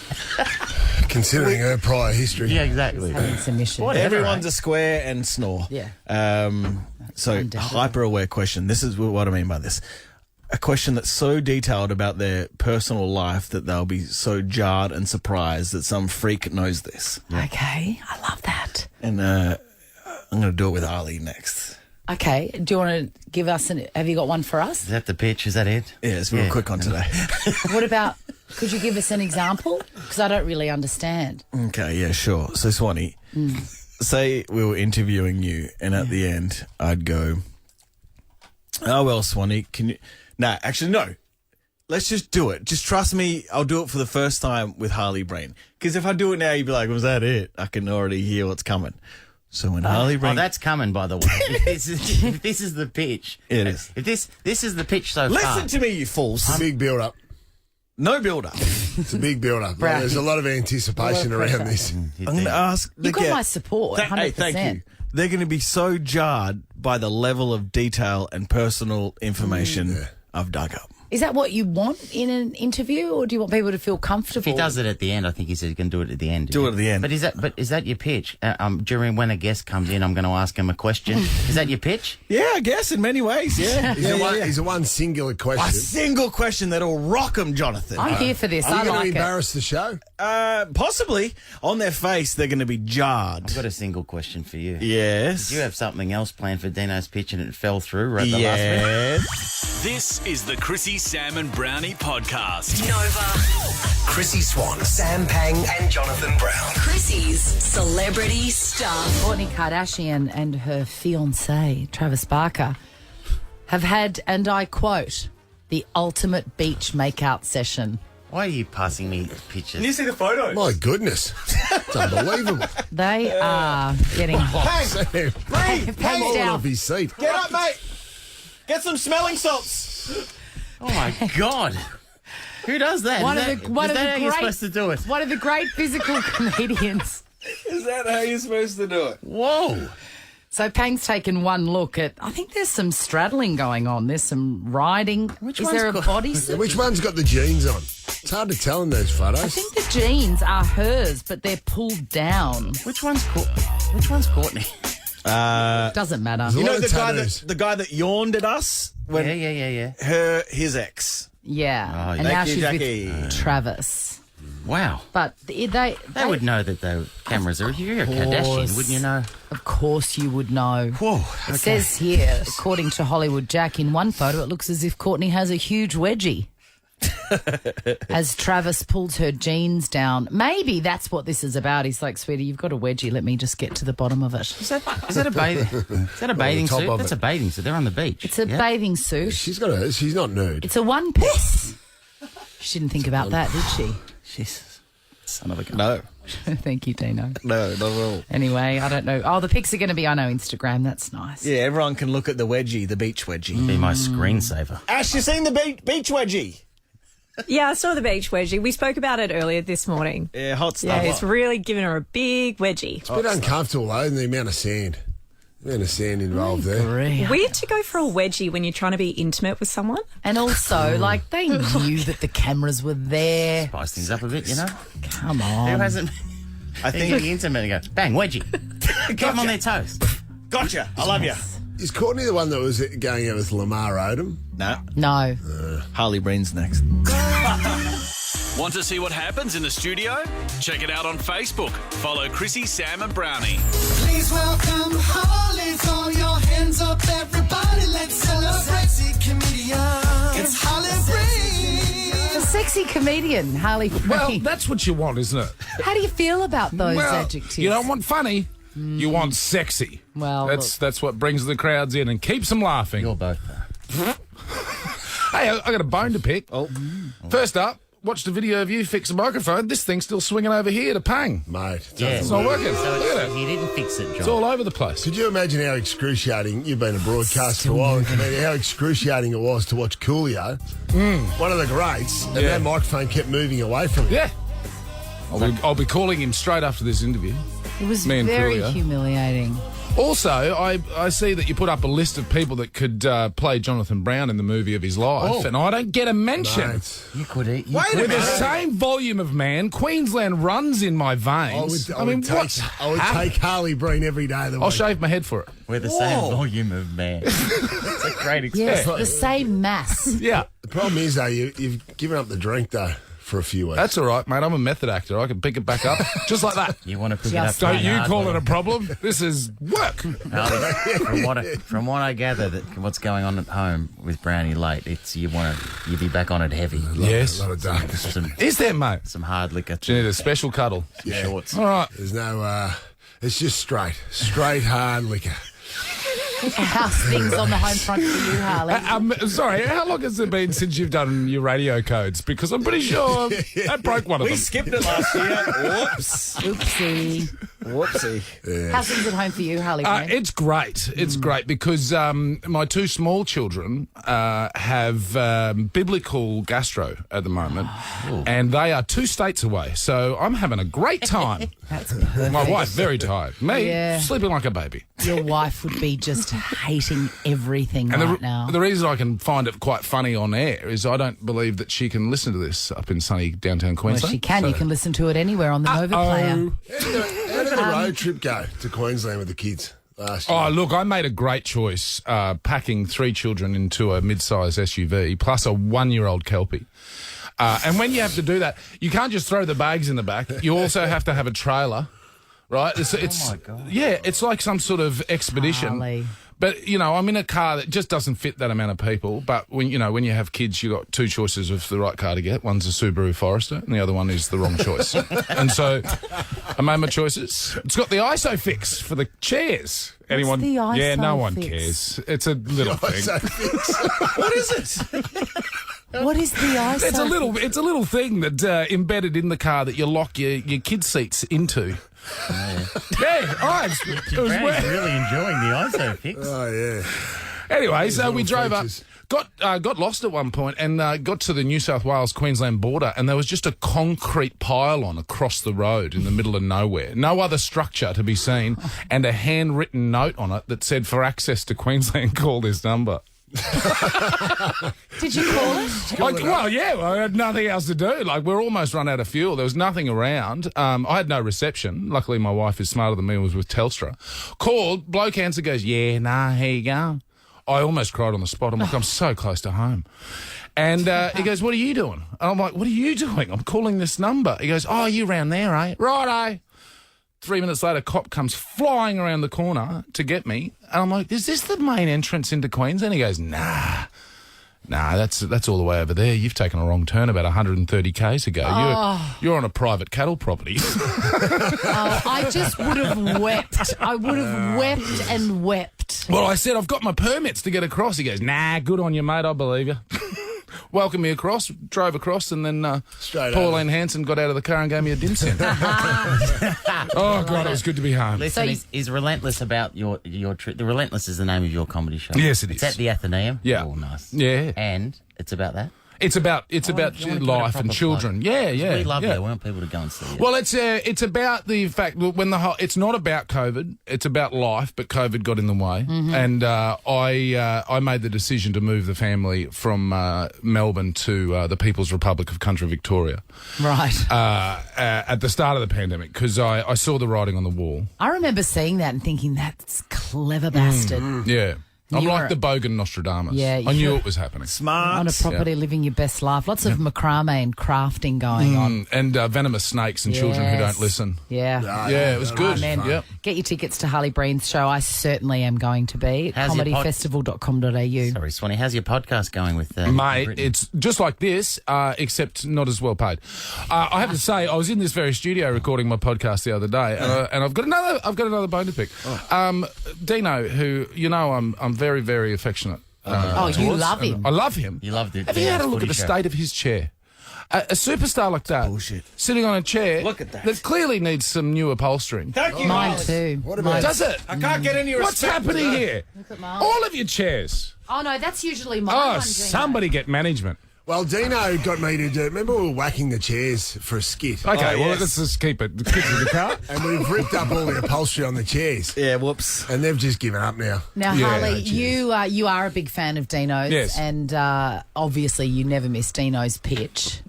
Considering her prior history. Yeah, exactly. Having submission. Everyone's a square and snore. Yeah. So, undoubtedly. hyper-aware question. This is what I mean by this. A question that's so detailed about their personal life that they'll be so jarred and surprised that some freak knows this. Okay, I love that. And I'm going to do it with Harley next. Okay, do you want to give us have you got one for us? Is that the pitch? Is that it? Yeah, it's real quick on today. What about, could you give us an example? Because I don't really understand. Okay, yeah, sure. So, Swanee, say we were interviewing you, and at the end, I'd go, oh, well, Swanee, can you... No, actually, no. Let's just do it. Just trust me, I'll do it for the first time with Harley Breen. Because if I do it now, you'd be like, was that it? I can already hear what's coming. So when Harley Breen... Oh, that's coming, by the way. if this is the pitch. It is. If this is the pitch so far. Listen to me, you fools. It's a big build-up. No build-up. It's a big build-up. There's a lot of anticipation around this. I'm going to ask... You've got my support, 100%. Hey, thank you. They're going to be so jarred by the level of detail and personal information I've dug up. Is that what you want in an interview, or do you want people to feel comfortable? If he does it at the end, I think he said he can do it at the end. Do it at the end. But is that your pitch? During when a guest comes in, I'm going to ask him a question. Is that your pitch? Yeah, I guess in many ways, yeah. Is it one singular question? A single question that'll rock 'em, Jonathan. I'm here for this. Are you I going like to it. embarrass the show? Possibly. On their face, they're going to be jarred. I've got a single question for you. Yes. Did you have something else planned for Dino's pitch and it fell through right at the last minute? Yes. This is the Chrissie, Sam and Brownie podcast. Nova. Chrissie Swan, Sam Pang, and Jonathan Brown. Chrissie's celebrity stuff. Kourtney Kardashian and her fiancé, Travis Barker, have had, and I quote, the ultimate beach makeout session. Why are you passing me pictures? Can you see the photos? My goodness. It's unbelievable. They are getting hot. Sam, Breen, Pang's falling down. off his seat. get up, mate. Get some smelling salts. Oh my God! Who does that? One Is of the that how you're great- supposed to do it? One of the great physical comedians. Is that how you're supposed to do it? Whoa! So Pang's taken one look at, I think there's some straddling going on. There's some riding. Which Is one's there a got- bodysuit? Which one's got the jeans on? It's hard to tell in those photos. I think the jeans are hers, but they're pulled down. Which one's Courtney? Doesn't matter. There's a You lot know of the guy that yawned at us when Yeah. his ex. Yeah. Oh, and thank now you, she's Jackie. with Travis. Wow. But they would know that the cameras are. If you're a Kardashian, wouldn't you know? Of course you would know. Whoa. It says here, according to Hollywood Jack, in one photo, it looks as if Kourtney has a huge wedgie. As Travis pulls her jeans down. Maybe that's what this is about. He's like, sweetie, you've got a wedgie. Let me just get to the bottom of it. Is that a bathing top suit? of That's it. a bathing suit. They're on the beach. It's a bathing suit. She's not nude. It's a one piece. She didn't think about that, did she? Jesus. Son of a gun. No. Thank you, Dino. No, not at all. Anyway, I don't know. Oh, the pics are going to be on our Instagram. That's nice. Yeah, everyone can look at the wedgie, the beach wedgie. Be my screensaver. Ash, you seen the beach wedgie? Yeah, I saw the beach wedgie. We spoke about it earlier this morning. Yeah, hot stuff. Yeah, it's really giving her a big wedgie. It's a bit uncomfortable, though, and the amount of sand. The amount of sand involved there. Weird to go for a wedgie when you're trying to be intimate with someone. And also, like, they knew that the cameras were there. Spice things up a bit, you know? Come on. Who hasn't... I think the intimate and go, bang, wedgie. Get them on their toes. Gotcha. I love you. Is Courtney the one that was going out with Lamar Odom? No. No. Harley Breen's next. Want to see what happens in the studio? Check it out on Facebook. Follow Chrissie, Sam and Brownie. Please welcome Harley. Throw your hands up, everybody. Let's celebrate. Sexy comedian. It's Harley Breen. The sexy comedian, Harley Breen. Well, that's what you want, isn't it? How do you feel about those adjectives? You don't want funny. You want sexy. Well, that's what brings the crowds in and keeps them laughing. You're both. Hey, I got a bone to pick. First up, watched a video of you fix a microphone. This thing's still swinging over here to pang. Mate, it's not working. So Look at it. you didn't fix it, John. It's all over the place. Could you imagine how excruciating, you've been a broadcaster for a while, how excruciating it was to watch Coolio, one of the greats, and that microphone kept moving away from him. Yeah. I'll be calling him straight after this interview. It was Me and very Coolio. humiliating. Also, I see that you put up a list of people that could play Jonathan Brown in the movie of his life, and I don't get a mention. Mate. You could eat. With the same volume of man, Queensland runs in my veins. I would take Harley Breen every day of the week. I'll shave my head for it. With the same volume of man. It's a great experience. Yes, the same mass. Yeah. The problem is, though, you've given up the drink, though, for a few weeks. That's all right, mate. I'm a method actor. I can pick it back up just like that. You want to pick it up? Don't you call it a problem? This is work. From what I gather, that what's going on at home with Brownie late, it's you be back on it heavy. Yes. A lot of darkness. Is there, mate? Some hard liquor. Do you need a special cuddle? Shorts. All right. There's no, it's just straight hard liquor. How's things on the home front for you, Harley? Sorry, how long has it been since you've done your radio codes? Because I'm pretty sure I broke one of them. We skipped it last year. Whoops. Whoopsie. Yeah. How's things at home for you, Harley Breen? It's great. It's great because my two small children have biblical gastro at the moment, and they are 2 states away. So I'm having a great time. That's perfect. My wife, very tired. Me, sleeping like a baby. Your wife would be just hating everything right now. The reason I can find it quite funny on air is I don't believe that she can listen to this up in sunny downtown Queensland. Well, she can. You can listen to it anywhere on the Nova player. How did the road trip go to Queensland with the kids last year? Oh, look, I made a great choice packing 3 children into a mid-size SUV plus a 1-year-old Kelpie. And when you have to do that, you can't just throw the bags in the back. You also have to have a trailer, right? It's oh, my God. Yeah, it's like some sort of expedition. Harley. But, you know, I'm in a car that just doesn't fit that amount of people. But, when you have kids, you've got 2 choices of the right car to get. One's a Subaru Forester and the other one is the wrong choice. And so I made my choices. It's got the ISOFIX for the chairs. Anyone? the Yeah, no one ISOFIX? cares. It's a little thing. What is it? What is the ISO? It's a little thing that embedded in the car that you lock your kid seats into. Yeah, Brownie's really enjoying the ISOFIX. Oh, yeah. Anyway, so we drove up, got lost at one point and got to the New South Wales-Queensland border, and there was just a concrete pylon across the road in the middle of nowhere. No other structure to be seen, and a handwritten note on it that said, "For access to Queensland, call this number." Did you call it? I had nothing else to do. Like, we're almost run out of fuel. There was nothing around. I had no reception. Luckily, my wife is smarter than me and was with Telstra. Called, bloke answer goes, "Yeah, nah, here you go." I almost cried on the spot. I'm like, I'm so close to home. And he goes, "What are you doing?" And I'm like, "What are you doing? I'm calling this number." He goes, "Oh, you round there, eh?" "Righto." 3 minutes later, cop comes flying around the corner to get me. And I'm like, "Is this the main entrance into Queensland?" He goes, Nah, that's all the way over there. You've taken a wrong turn about 130 k's ago. You're on a private cattle property." I just would have wept. I would have wept and wept. Well, I said, "I've got my permits to get across." He goes, "Nah, good on you, mate. I believe you." welcomed me across, drove across, and then Straight Pauline Hanson got out of the car and gave me a dim sim. Oh, God, it was good to be home. Listen, is Relentless about your trip? The Relentless is the name of your comedy show. Yes, it is. It's at the Athenaeum. Yeah. Oh, nice. Yeah. And it's about that? It's about you wanna give it a life proper and children. plug. Yeah. We love yeah. it. We want people to go and see it. Well, it's about the fact that when it's not about COVID, it's about life, but COVID got in the way, and I made the decision to move the family from Melbourne to the People's Republic of Country Victoria. Right. At the start of the pandemic, because I saw the writing on the wall. I remember seeing that and thinking, that's clever bastard. Yeah. I'm You like were- the bogan Nostradamus. Yeah, I knew you're- it was happening. Smart. On a property, living your best life. Lots of macrame and crafting going on. And venomous snakes and children who Yes. don't listen. Yeah. Yeah, it was good. man. Yep. Get your tickets to Harley Breen's show. I certainly am going to be. How's your comedyfestival.com.au. Sorry, Swanee. How's your podcast going with Mate, Brittany? it's just like this, except not as well paid. I have to say, I was in this very studio recording my podcast the other day, and I've got another bone to pick. Dino, who I'm very, very affectionate. You towards, love and him. I love him. You loved it. Have you had a look at the state of his chair? A superstar like that, sitting on a chair, Look at that. clearly needs some new upholstering. Thank you, Mine guys. too. What about Does it? I can't get any What's respect for happening that. here? Look at mine. All of your chairs. Oh, no, that's usually my Oh, one. Dino. somebody get management. Well, Dino got me to do. Remember, we were whacking the chairs for a skit. Okay, well, yes. let's just keep it. Keep it in the car. And we've ripped up all the upholstery on the chairs. Yeah, whoops. And they've just given up now. Now, Yeah. Harley, you are a big fan of Dino's. Yes. And obviously you never miss Dino's pitch.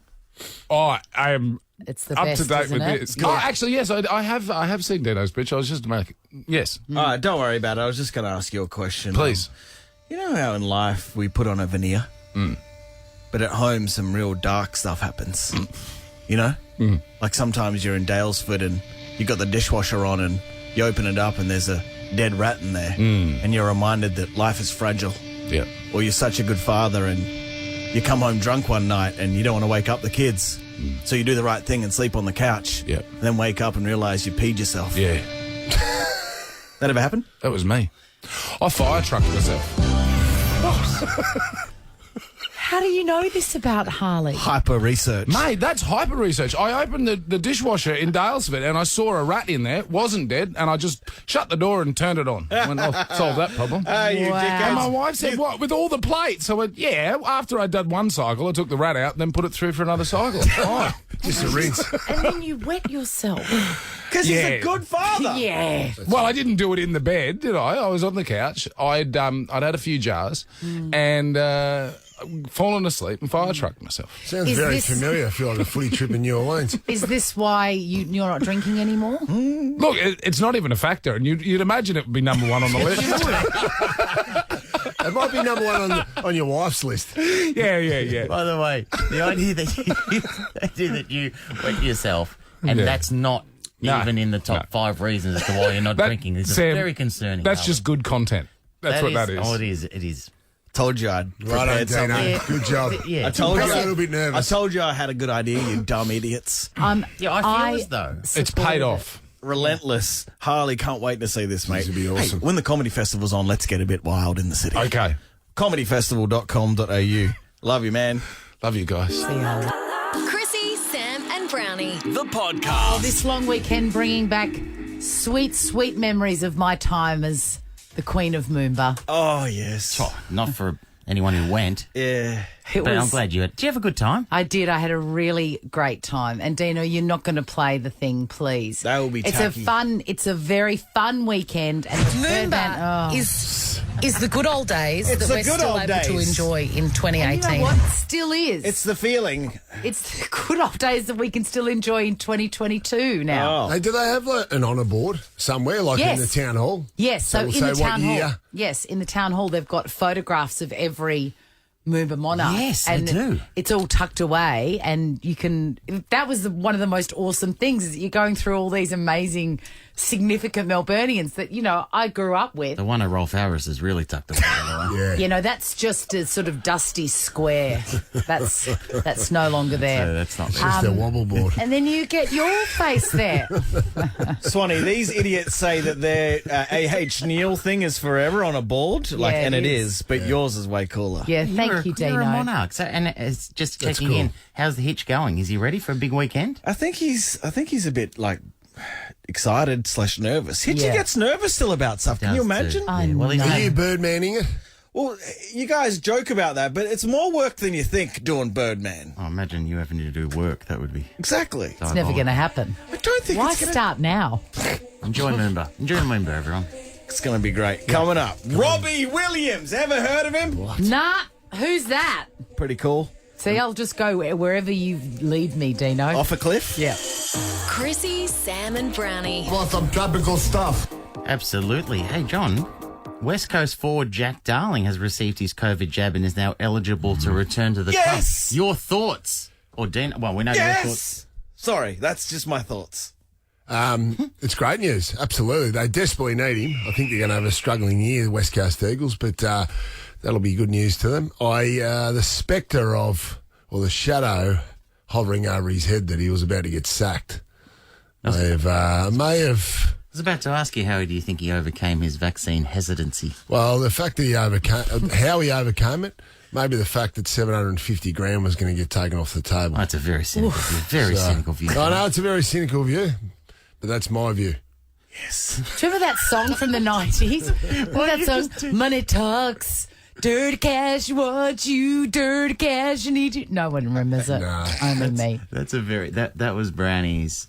Oh, I am It's the up best, to date isn't with it? this. Oh, actually, yes, I have seen Dino's pitch. I was just yes, All right, don't worry about it. I was just going to ask you a question. please. You know how in life we put on a veneer? But at home, some real dark stuff happens. You know? Like sometimes you're in Dalesford and you got the dishwasher on and you open it up and there's a dead rat in there. And you're reminded that life is fragile. Yeah. Or you're such a good father and you come home drunk one night and you don't want to wake up the kids. So you do the right thing and sleep on the couch. Yeah. Then wake up and realise you peed yourself. Yeah, That ever happen? that was me. I fire trucked myself. How do you know this about Harley? Hyper research. Mate, that's hyper research. I opened the dishwasher in Dalesford and I saw a rat in there. Wasn't dead, and I just shut the door and turned it on. Went, I'll solve that problem. You Wow. And my dickheads. wife said, "What with all the plates?" I went, "Yeah." After I'd done one cycle, I took the rat out, and then put it through for another cycle. Fine. Just a rinse. And then you wet yourself. Because he's Yeah. a good father. Yeah. Well, I didn't do it in the bed, did I? I was on the couch. I'd had a few jars and fallen asleep and fire trucked myself. Sounds Is very this- familiar. I feel like a footy trip in New Orleans. Is this why you're not drinking anymore? Look, it's not even a factor, and you'd imagine it would be number one on the list. It might be number one on your wife's list. Yeah. By the way, the idea that you wet yourself, and Yeah. that's not No. even in the top 5 reasons as to why you're not drinking is Sam, very concerning. That's Harley. just good content. That's what that is. Oh, it is. It is. Told you I'd Right on, prepared Dino. something. Good job. Yeah. I told I'm you. a little bit nervous. I told you I had a good idea, you dumb idiots. Yeah, I feel as though It's paid off. Relentless. Harley, can't wait to see this, mate. This would be awesome. Hey, when the comedy festival's on, let's get a bit wild in the city. Okay. Comedyfestival.com.au. Love you, man. Love you guys. Chrissie, Sam, and Brownie. The podcast. This long weekend bringing back sweet, sweet memories of my time as the Queen of Moomba. Oh, yes. not for anyone who went. Yeah. It But was, I'm glad you had. Did you have a good time? I did. I had a really great time. And Dino, you're not going to play the thing, please. That will be It's tacky. It's a very fun weekend. And Moomba is the good old days It's that the we're good still old able to days. enjoy in 2018. you know what? Still is. It's the feeling. It's the good old days that we can still enjoy in 2022 now. Oh. Hey, do they have an honour board somewhere, like Yes. in the town hall? Yes, so we'll in say the what town hall. year? Yes, in the town hall they've got photographs of every Moomba monarch. Yes, they and do. It's all tucked away, and you can. That was one of the most awesome things is that you're going through all these amazing significant Melburnians that, I grew up with. The one at Rolf Harris is really tucked away, by the way. Yeah. That's just a sort of dusty square. That's no longer there. So that's not It's just a wobble board. And then you get your face there. Swanee, these idiots say that their A.H. Neil thing is forever on a board, and it is, but yours is way cooler. Yeah, thank you, Dino. You're a monarch. So, and it's just That's checking cool. in. How's the hitch going? Is he ready for a big weekend? I think he's a bit excited / nervous. Hitchy Yeah. gets nervous still about stuff. Can you imagine? I Yeah, well, he's know. Are you birdmanning it? Well, you guys joke about that, but it's more work than you think doing Birdman. I imagine you having to do work. That would be Exactly. It's never going to happen. I don't think Why it's gonna... start now? Enjoy Moomba. Enjoy Moomba, everyone. It's going to be great. Coming up, Robbie Williams. Ever heard of him? Nah, who's that? Pretty cool. See, I'll just go wherever you lead me, Dino. Off a cliff? Yeah. Chrissie, Sam, and Brownie. Want some tropical stuff? Absolutely. Hey, John, West Coast forward Jack Darling has received his COVID jab and is now eligible to return to the club. Your thoughts? Or Dean? Well, we know your thoughts. Yes! Sorry, that's just my thoughts. It's great news. Absolutely. They desperately need him. I think they're going to have a struggling year, the West Coast Eagles, but that'll be good news to them. The spectre of, or the shadow hovering over his head that he was about to get sacked may have... I was about to ask you, how do you think he overcame his vaccine hesitancy? Well, the fact that he overcame... how he overcame it, maybe the fact that 750 grand was going to get taken off the table. That's a very cynical view. Very cynical view. I know it's a very cynical view, but that's my view. Yes. Do you remember that song from the 90s? Remember that song? Money talks, dirty cash, what you, dirty cash, you need you. No one remembers it. No. Only me. That's a very that was Brownie's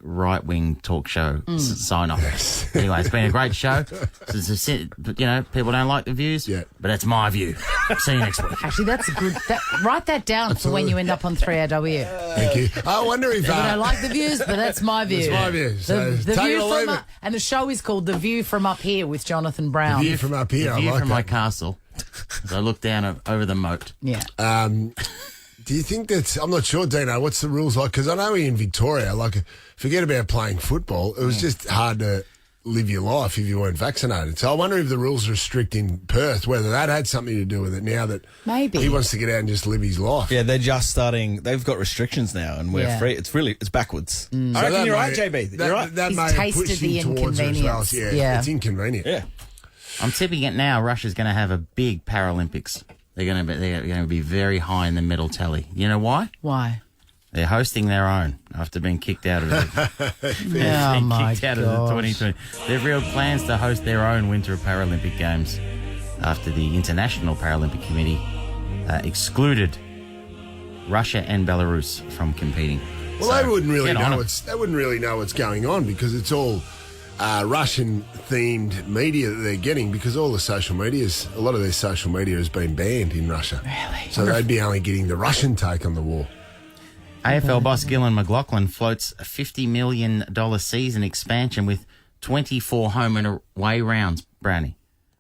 right wing talk show sign off. Anyway, it's been a great show. People don't like the views, but that's my view. See you next week. Actually, that's a good. Write that down for when you end up on 3RW. Thank you. I wonder if... I don't like the views, but that's my view. That's my view. So The take it view or leave from it. And the show is called The View from Up Here with Jonathan Brown. The view from up here, The I view like from my that. castle. As I look down over the moat. Yeah. Do you think that's... I'm not sure, Dino, what's the rules like? Because I know in Victoria, forget about playing football, it was just hard to live your life if you weren't vaccinated. So I wonder if the rules are strict in Perth, whether that had something to do with it now that Maybe he wants to get out and just live his life. Yeah, they're just starting. They've got restrictions now, and we're free. It's backwards. I So reckon that you're right, may- JB. That, You're right. that He's may have tasted pushed the him towards it as well. inconvenience. Yeah, it's inconvenient. Yeah. I'm tipping it now. Russia's going to have a big Paralympics. They're going to be very high in the medal tally. You know why? Why? They're hosting their own after being kicked out of the Oh, my kicked out of the gosh. 2020. They've real plans to host their own Winter Paralympic Games after the International Paralympic Committee excluded Russia and Belarus from competing. Well, So, they wouldn't really get on know it. they wouldn't really know what's going on because it's all Russian-themed media that they're getting because all the social medias, a lot of their social media has been banned in Russia. Really? So they'd be only getting the Russian take on the war. AFL boss Gillan McLaughlin floats a $50 million season expansion with 24 home and away rounds, Brownie.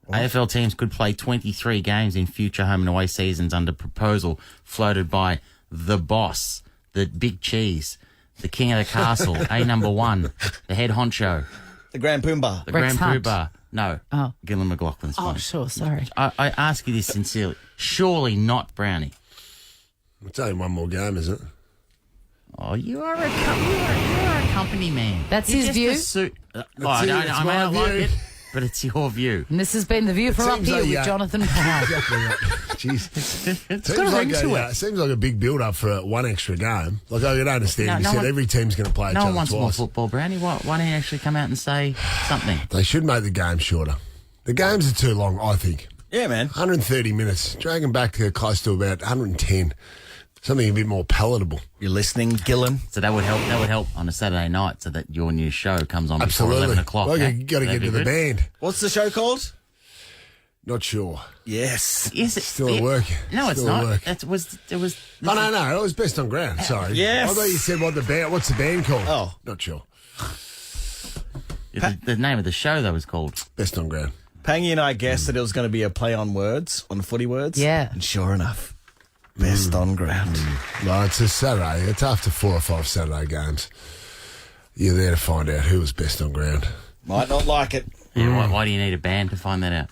AFL teams could play 23 games in future home and away seasons under proposal floated by the boss, the big cheese, the king of the castle, A#1, the head honcho. The Grand Poomba. The Rex Grand Hunt. Poobah. No. Oh. Gillan McLaughlin's Oh, one. sure, sorry. I ask you this sincerely. Surely not Brownie. It's only one more game, isn't it? Oh, you are a company man. That's You're his just view? a suit. I it, don't it's I may my not like view. it, but it's your view. And this has been The View from Up seems Here like, with yeah. Jonathan Brown. Exactly right. Jeez. It's Seems got a like ring to it. Seems like a big build-up for one extra game. Like, I can understand. No, You no said one- every team's going to play each No one other wants more twice. football, Brownie. Why don't you actually come out and say something? They should make the game shorter. The games are too long, I think. Yeah, man. 130 minutes. Drag them back to close to about 110. Something a bit more palatable. You're listening, Gillan. So that would help. That would help on a Saturday night, so that your new show comes on before Absolutely. 11 o'clock. Well, eh? you got to That'd get to be the good. band. What's the show called? Not sure. Yes. Is it Still at work. No, it's Still at not. work. It was. Oh, no. It was Best on Ground. Sorry. Yes. I thought you said what's the band called? Oh. Not sure. The name of the show though was called Best on Ground. Pangy and I guessed that it was going to be a play on words, on footy words. Yeah. And sure enough, Best on Ground. No, it's a Saturday. It's after 4 or 5 Saturday games. You're there to find out who was best on ground. Might not like it. Yeah, why do you need a band to find that out?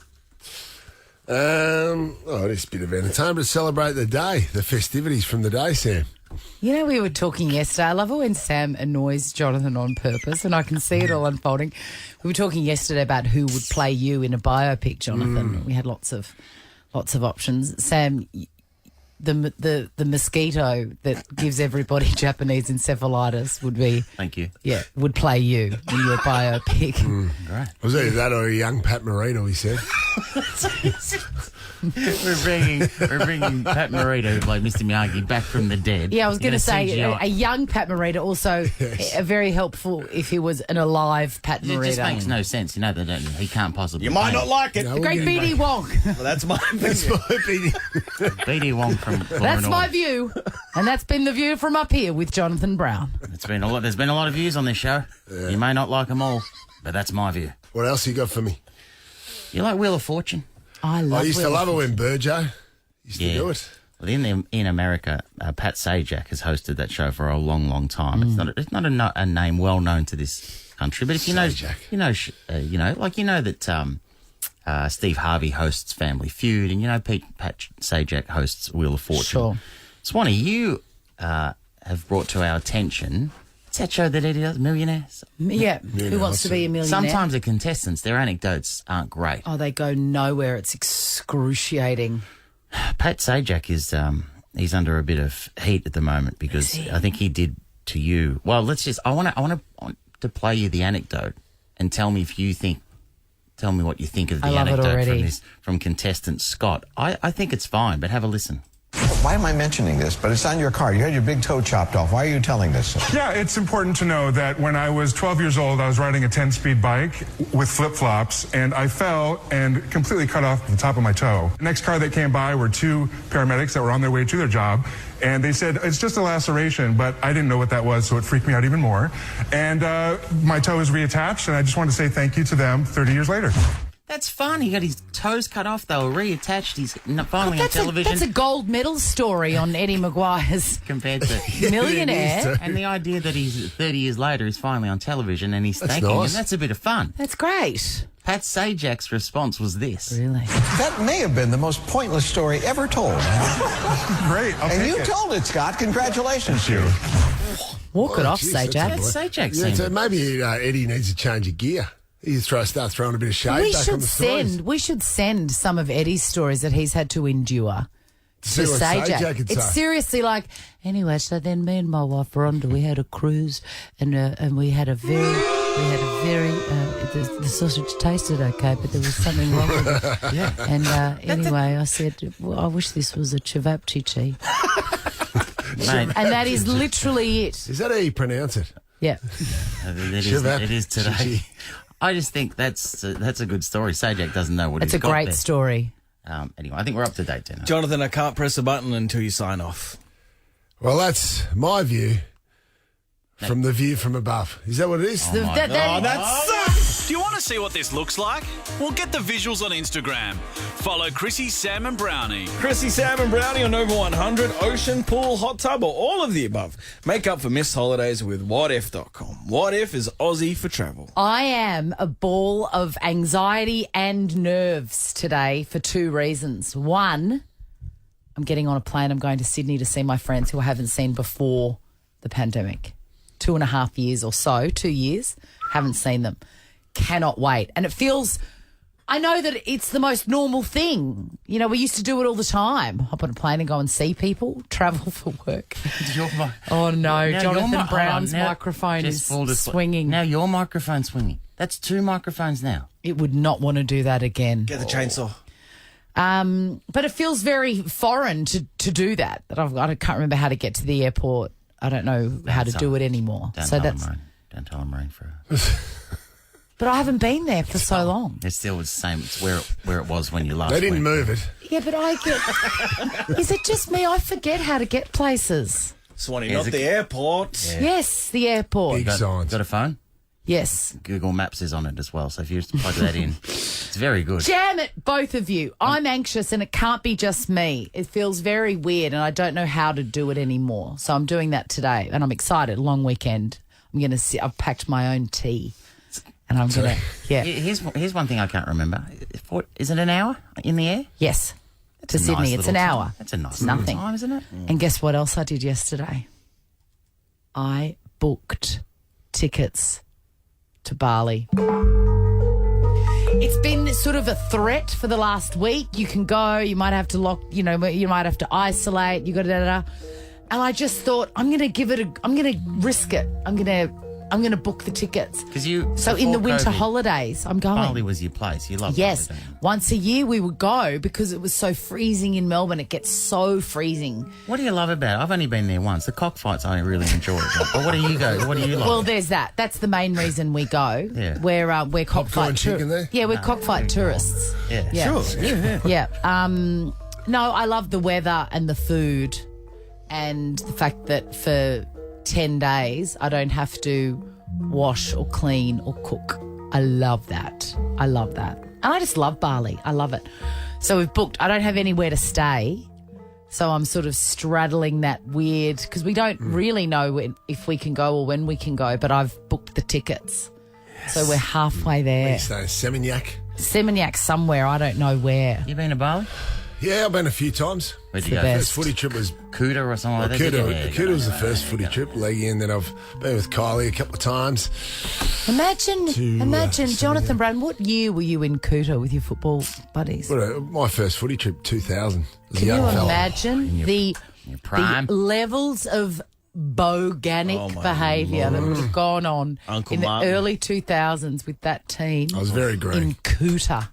Just a bit of entertainment to celebrate the day, the festivities from the day, Sam. You know, we were talking yesterday. I love it when Sam annoys Jonathan on purpose, and I can see it all unfolding. We were talking yesterday about who would play you in a biopic, Jonathan. We had lots of options. Sam, the mosquito that gives everybody Japanese encephalitis would be. Thank you. Yeah, would play you in your biopic. Great. Was either that or a young Pat Moreno, he said. We're bringing Pat Morita, who played Mr. Miyagi, back from the dead. Yeah, I was going to say CGI. a young Pat Morita, also very helpful if he was an alive Pat Morita. It just makes no sense. You know that he can't possibly. You might play not like it. No, The great B.D. Wong. Well, that's my opinion. B.D. Wong from That's Pummeroy. my view, and that's been the view from up here with Jonathan Brown. There's been a lot of views on this show. You may not like them all, but that's my view. What else you got for me? You like Wheel of Fortune? I used to love it when Burjo used to do it. Well, in America, Pat Sajak has hosted that show for a long, long time. It's not a name well known to this country, but if you know that Steve Harvey hosts Family Feud, and Pat Sajak hosts Wheel of Fortune. Sure. Swanee, you have brought to our attention. What's that show that Eddie does? Millionaires? Yeah. Who wants to be a millionaire? Sometimes the contestants, their anecdotes aren't great. Oh, they go nowhere. It's excruciating. Pat Sajak is he's under a bit of heat at the moment because I think he did to you. Well, I want to play you the anecdote and tell me what you think of the anecdote from contestant Scott. I think it's fine, but have a listen. Why am I mentioning this? But it's on your card. You had your big toe chopped off. Why are you telling this? Yeah, it's important to know that when I was 12 years old, I was riding a 10-speed bike with flip-flops, and I fell and completely cut off the top of my toe. The next car that came by were two paramedics that were on their way to their job, and they said, it's just a laceration, but I didn't know what that was, so it freaked me out even more. And my toe is reattached, and I just want to say thank you to them 30 years later. That's fun. He got his toes cut off. They were reattached. He's finally on television. That's a gold medal story on Eddie Maguire's compared to Millionaire. And the idea that he's 30 years later is finally on television and he's thanking him. That's a bit of fun. That's great. Pat Sajak's response was this. Really? That may have been the most pointless story ever told. Great. And you told it, Scott. Congratulations to you. Walk it off, Sajak. That's Sajak. So maybe Eddie needs to change a gear. You start throwing a bit of shade back on the stories. We should send some of Eddie's stories that he's had to endure to Sajak. It's seriously like, anyway, so then me and my wife Rhonda, we had a cruise and we had a very the sausage tasted okay, but there was something wrong with it. Yeah. And anyway, I said, well, I wish this was a cevapcici. And that is literally it. Is that how you pronounce it? Yeah. It is today. I just think that's a good story. Sajak doesn't know what he's got. It's a great story. Anyway, I think we're up to date, Dana. Jonathan, I can't press a button until you sign off. Well, that's my view from the view from above. Is that what it is? That sucks! Do you want to see what this looks like? Well, get the visuals on Instagram. Follow Chrissie, Sam and Brownie. Chrissie, Sam and Brownie on Nova 100, ocean, pool, hot tub, or all of the above. Make up for missed holidays with whatif.com. What If is Aussie for travel. I am a ball of anxiety and nerves today for two reasons. One, I'm getting on a plane. I'm going to Sydney to see my friends who I haven't seen before the pandemic. 2.5 years or so, 2 years, haven't seen them. Cannot wait. And it feels, I know that it's the most normal thing. You know, we used to do it all the time. Hop on a plane and go and see people, travel for work. Oh, no. Now Jonathan Brown's microphone is swinging. Now your microphone's swinging. That's two microphones now. It would not want to do that again. Get the chainsaw. But it feels very foreign to do that. I can't remember how to get to the airport. I don't know how to do it anymore. Don't tell him rain for But I haven't been there for so long. It's still the same. It's where it was when you last They didn't went. move it. Yeah, but I get... Is it just me? I forget how to get places. Swanee, not the airport. Yeah. Yes, the airport. Big signs. Got a phone? Yes. Google Maps is on it as well, so if you just plug that in, it's very good. Damn it, both of you. I'm anxious and it can't be just me. It feels very weird and I don't know how to do it anymore. So I'm doing that today and I'm excited. Long weekend. I'm going to I've packed my own tea. And I'm going to, Here's one thing I can't remember. Is it an hour in the air? Yes. To Sydney. It's an hour. That's a nice nothing. time, isn't it? And guess what else I did yesterday? I booked tickets to Bali. It's been sort of a threat for the last week. You can go, you might have to lock, you might have to isolate, you got da. And I just thought, I'm going to risk it. I'm going to book the tickets. So in the winter holidays, I'm going. Bali was your place. You love Yes. Bali, don't you? Once a year we would go because it was so freezing in Melbourne. It gets so freezing. What do you love about it? I've only been there once. The cockfights I really enjoy. But what do you go? What do you like? Well, there's that. That's the main reason we go. Yeah. We're cockfight chicken there? Yeah, we're cockfight tourists. Yeah. Sure. Yeah. No, I love the weather and the food and the fact that for 10 days I don't have to wash or clean or cook. I love that. And I just love Bali. I love it. So we've booked. I don't have anywhere to stay. So I'm sort of straddling that weird, because we don't really know if we can go or when we can go, but I've booked the tickets. Yes. So we're halfway there. So Seminyak? Seminyak somewhere. I don't know where. You been to Bali? Yeah, I've been a few times. Where'd you go? First footy trip was Kuta or something like that? Kuta was the first footy trip, leggy, and then I've been with Kylie a couple of times. Imagine, Jonathan Brown, what year were you in Kuta with your football buddies? My first footy trip, 2000. Can you imagine the levels of boganic behaviour that would have gone on in the early 2000s with that team? I was very green. In Kuta.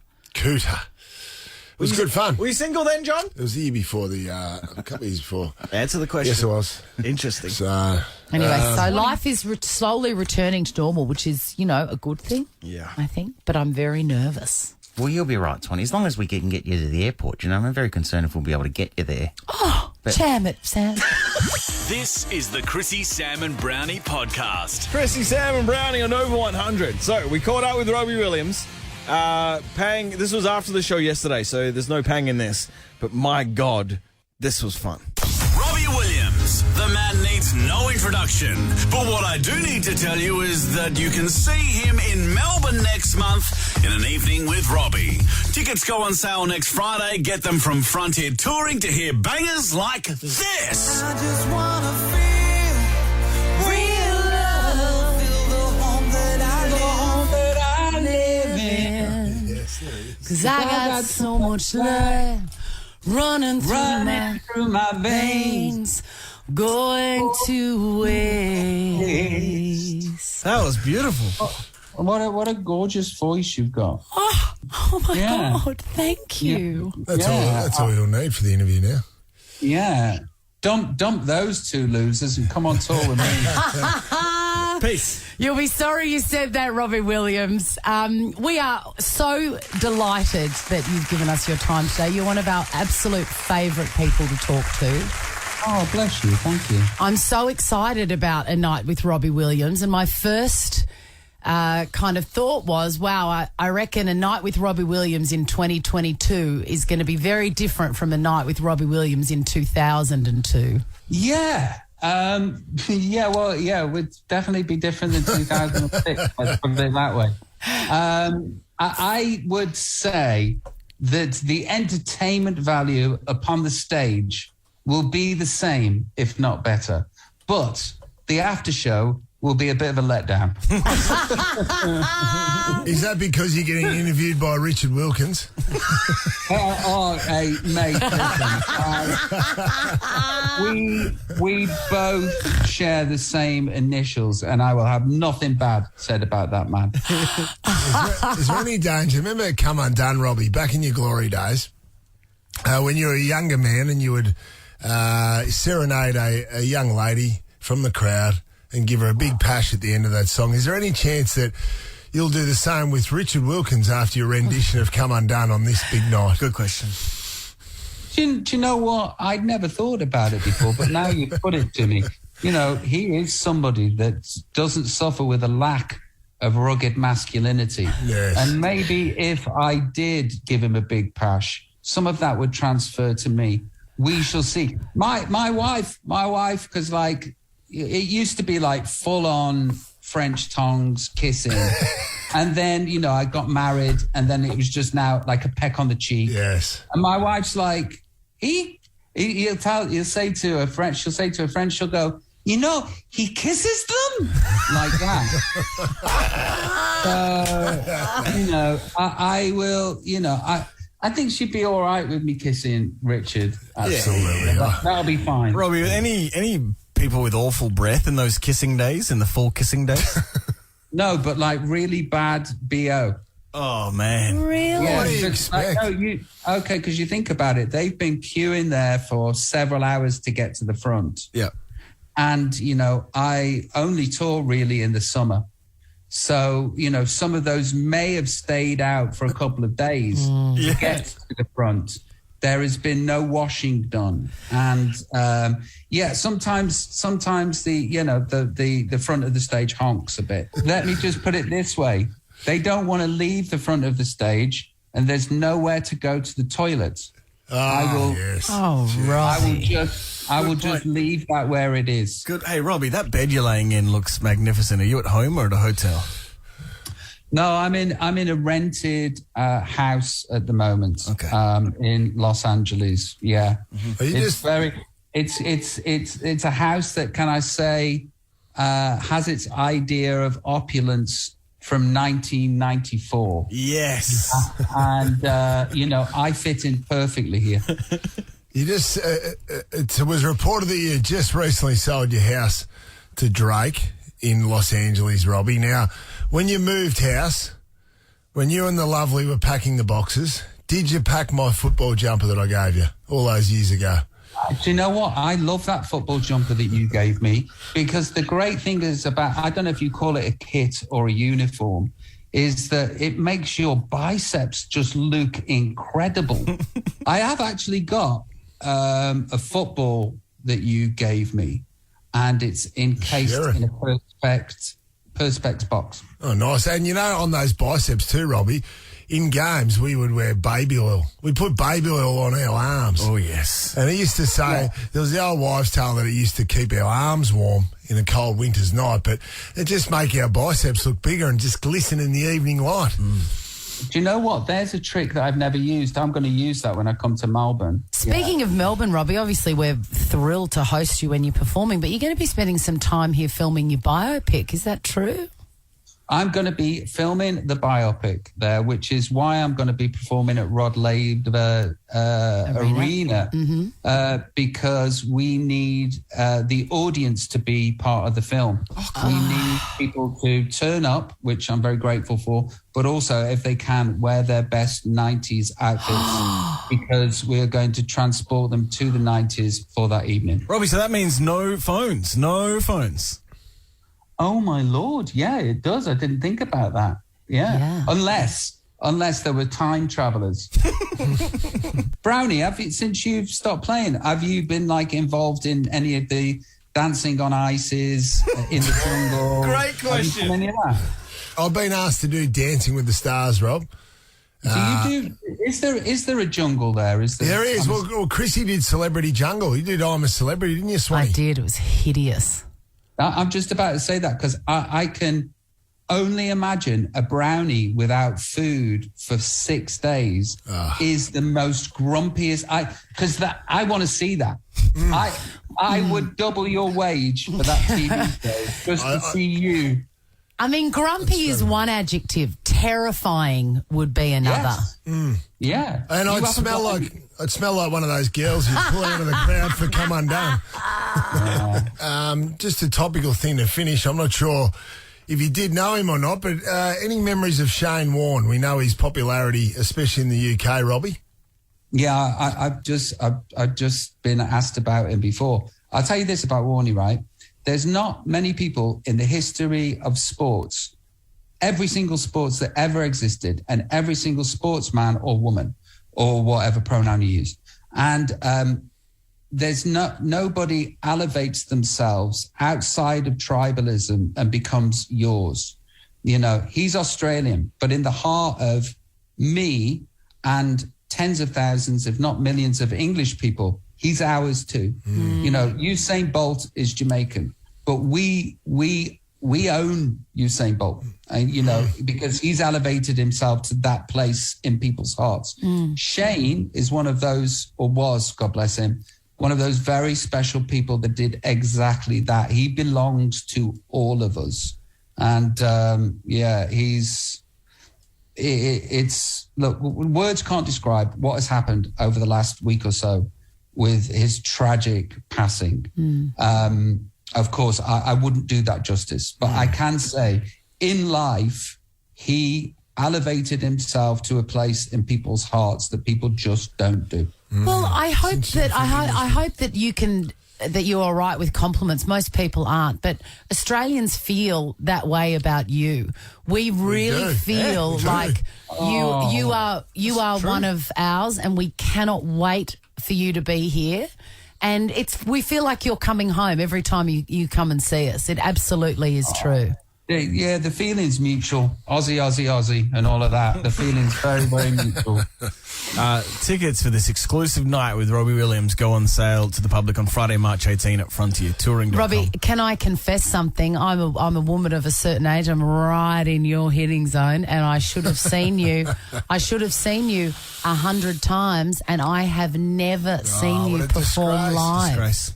It was good fun. Were you single then, John? It was the year before, a couple of years before. Answer the question. Yes, it was. Interesting. So Life is slowly returning to normal, which is, a good thing. Yeah. I think. But I'm very nervous. Well, you'll be right, Swanee. As long as we can get you to the airport, I'm very concerned if we'll be able to get you there. Oh, damn it, Sam. This is the Chrissie, Sam and Brownie podcast. Chrissie, Sam and Brownie on Over 100. So we caught up with Robbie Williams. Pang, this was after the show yesterday, so there's no Pang in this. But my God, this was fun. Robbie Williams, the man needs no introduction. But what I do need to tell you is that you can see him in Melbourne next month in an evening with Robbie. Tickets go on sale next Friday. Get them from Frontier Touring to hear bangers like this. I just wanna feel real love, feel the home that I live in. Yes, there it is. 'Cause I got so much love running through my veins, going to waste. That was beautiful. What a gorgeous voice you've got. Oh my God, thank you. That's all you'll need for the interview now. Yeah. Dump those two losers and come on tour with me. Peace. You'll be sorry you said that, Robbie Williams. We are so delighted that you've given us your time today. You're one of our absolute favourite people to talk to. Oh, bless you. Thank you. I'm so excited about a night with Robbie Williams, and my first kind of thought was, wow, I reckon a night with Robbie Williams in 2022 is going to be very different from a night with Robbie Williams in 2002. Yeah. Would definitely be different than 2006. Let's put it that way. I would say that the entertainment value upon the stage will be the same, if not better. But the after show will be a bit of a letdown. Is that because you're getting interviewed by Richard Wilkins? Mate, listen. We both share the same initials, and I will have nothing bad said about that man. Is there any danger? Remember Come Undone, Robbie, back in your glory days, when you were a younger man and you would serenade a young lady from the crowd and give her a big pash at the end of that song. Is there any chance that you'll do the same with Richard Wilkins after your rendition of Come Undone on this big night? Good question. Do you know what? I'd never thought about it before, but now you put it to me. He is somebody that doesn't suffer with a lack of rugged masculinity. Yes. And maybe if I did give him a big pash, some of that would transfer to me. We shall see. My wife, because it used to be like full on French tongues, kissing. And then, you know, I got married and then it was just now like a peck on the cheek. Yes. And my wife's like, she'll say to a friend, she'll go, you know, he kisses them like that. So, you know, I will, you know, I think she'd be all right with me kissing Richard. Absolutely. That'll be fine. Robbie, any people with awful breath in those kissing days, in the full kissing days? No, but like really bad BO. Oh, man. Really? Yeah, What do you expect? Okay, because you think about it, they've been queuing there for several hours to get to the front. Yeah. And, you know, I only tour really in the summer. So, you know, some of those may have stayed out for a couple of days to get to the front. There has been no washing done. And, sometimes the front of the stage honks a bit. Let me just put it this way. They don't want to leave the front of the stage and there's nowhere to go to the toilet. Yes. Robbie. I will just leave that where it is. Good. Hey, Robbie, that bed you're laying in looks magnificent. Are you at home or at a hotel? No, I'm in a rented house at the moment. Okay. In Los Angeles. Yeah. Mm-hmm. It's a house that, can I say, has its idea of opulence from 1994. Yes. And I fit in perfectly here. You just, it was reported that you just recently sold your house to Drake in Los Angeles, Robbie. Now, when you moved house, when you and the lovely were packing the boxes, did you pack my football jumper that I gave you all those years ago? Do you know what? I love that football jumper that you gave me, because the great thing is about, I don't know if you call it a kit or a uniform, is that it makes your biceps just look incredible. I have actually got a football that you gave me, and it's encased in a Perspex box. Oh, nice. And, you know, on those biceps too, Robbie, in games we would wear baby oil. We put baby oil on our arms. Oh, yes. And he used to say, there was the old wives' tale that it used to keep our arms warm in a cold winter's night, but it just make our biceps look bigger and just glisten in the evening light. Do you know what? There's a trick that I've never used. I'm going to use that when I come to Melbourne. Speaking of Melbourne, Robbie, obviously we're thrilled to host you when you're performing, but you're going to be spending some time here filming your biopic. Is that true? I'm going to be filming the biopic there, which is why I'm going to be performing at Rod Laver Arena, because we need the audience to be part of the film. We need people to turn up, which I'm very grateful for, but also, if they can, wear their best 90s outfits, because we're going to transport them to the 90s for that evening. Robbie, so that means no phones. Oh, my Lord. Yeah, it does. I didn't think about that. Yeah. Unless there were time travelers. Brownie, since you've stopped playing, have you been involved in any of the dancing on ices in the jungle? Great question. Have you done any of that? I've been asked to do Dancing with the Stars, Rob. Do you do? Is there a jungle there? There is. Well, Chrissie did Celebrity Jungle. You did I'm a Celebrity, didn't you, Swanee? I did. It was hideous. I'm just about to say that, because I can only imagine a brownie without food for 6 days is the most grumpiest. Because I want to see that. I would double your wage for that TV show just to see you. I mean, grumpy is one adjective. Terrifying would be another. Yes. Yeah. And I'd smell like one of those girls who pull out of the crowd for Come Undone. Just a topical thing to finish. I'm not sure if you did know him or not, but any memories of Shane Warne? We know his popularity, especially in the UK, Robbie. Yeah, I've just been asked about him before. I'll tell you this about Warney, right? There's not many people in the history of sports, every single sports that ever existed, and every single sportsman or woman, or whatever pronoun you use. And there's nobody elevates themselves outside of tribalism and becomes yours. You know, he's Australian, but in the heart of me and tens of thousands, if not millions of English people, he's ours too. You know, Usain Bolt is Jamaican. but we own Usain Bolt, because he's elevated himself to that place in people's hearts. Shane is one of those, or was, God bless him, one of those very special people that did exactly that. He belongs to all of us. And look, words can't describe what has happened over the last week or so with his tragic passing. Of course, I wouldn't do that justice, but I can say in life, he elevated himself to a place in people's hearts that people just don't do. Well, I hope that you're all right with compliments. Most people aren't, but Australians feel that way about you. We really feel like you are one of ours, and we cannot wait for you to be here. And we feel like you're coming home every time you come and see us. It absolutely is true. Yeah, the feeling's mutual. Aussie, Aussie, Aussie, and all of that. The feeling's very, very mutual. Tickets for this exclusive night with Robbie Williams go on sale to the public on Friday, March 18 at Frontiertouring.com. Robbie, can I confess something? I'm a woman of a certain age. I'm right in your hitting zone, and I should have seen you. I should have seen you 100 times, and I have never seen you perform live. Disgrace.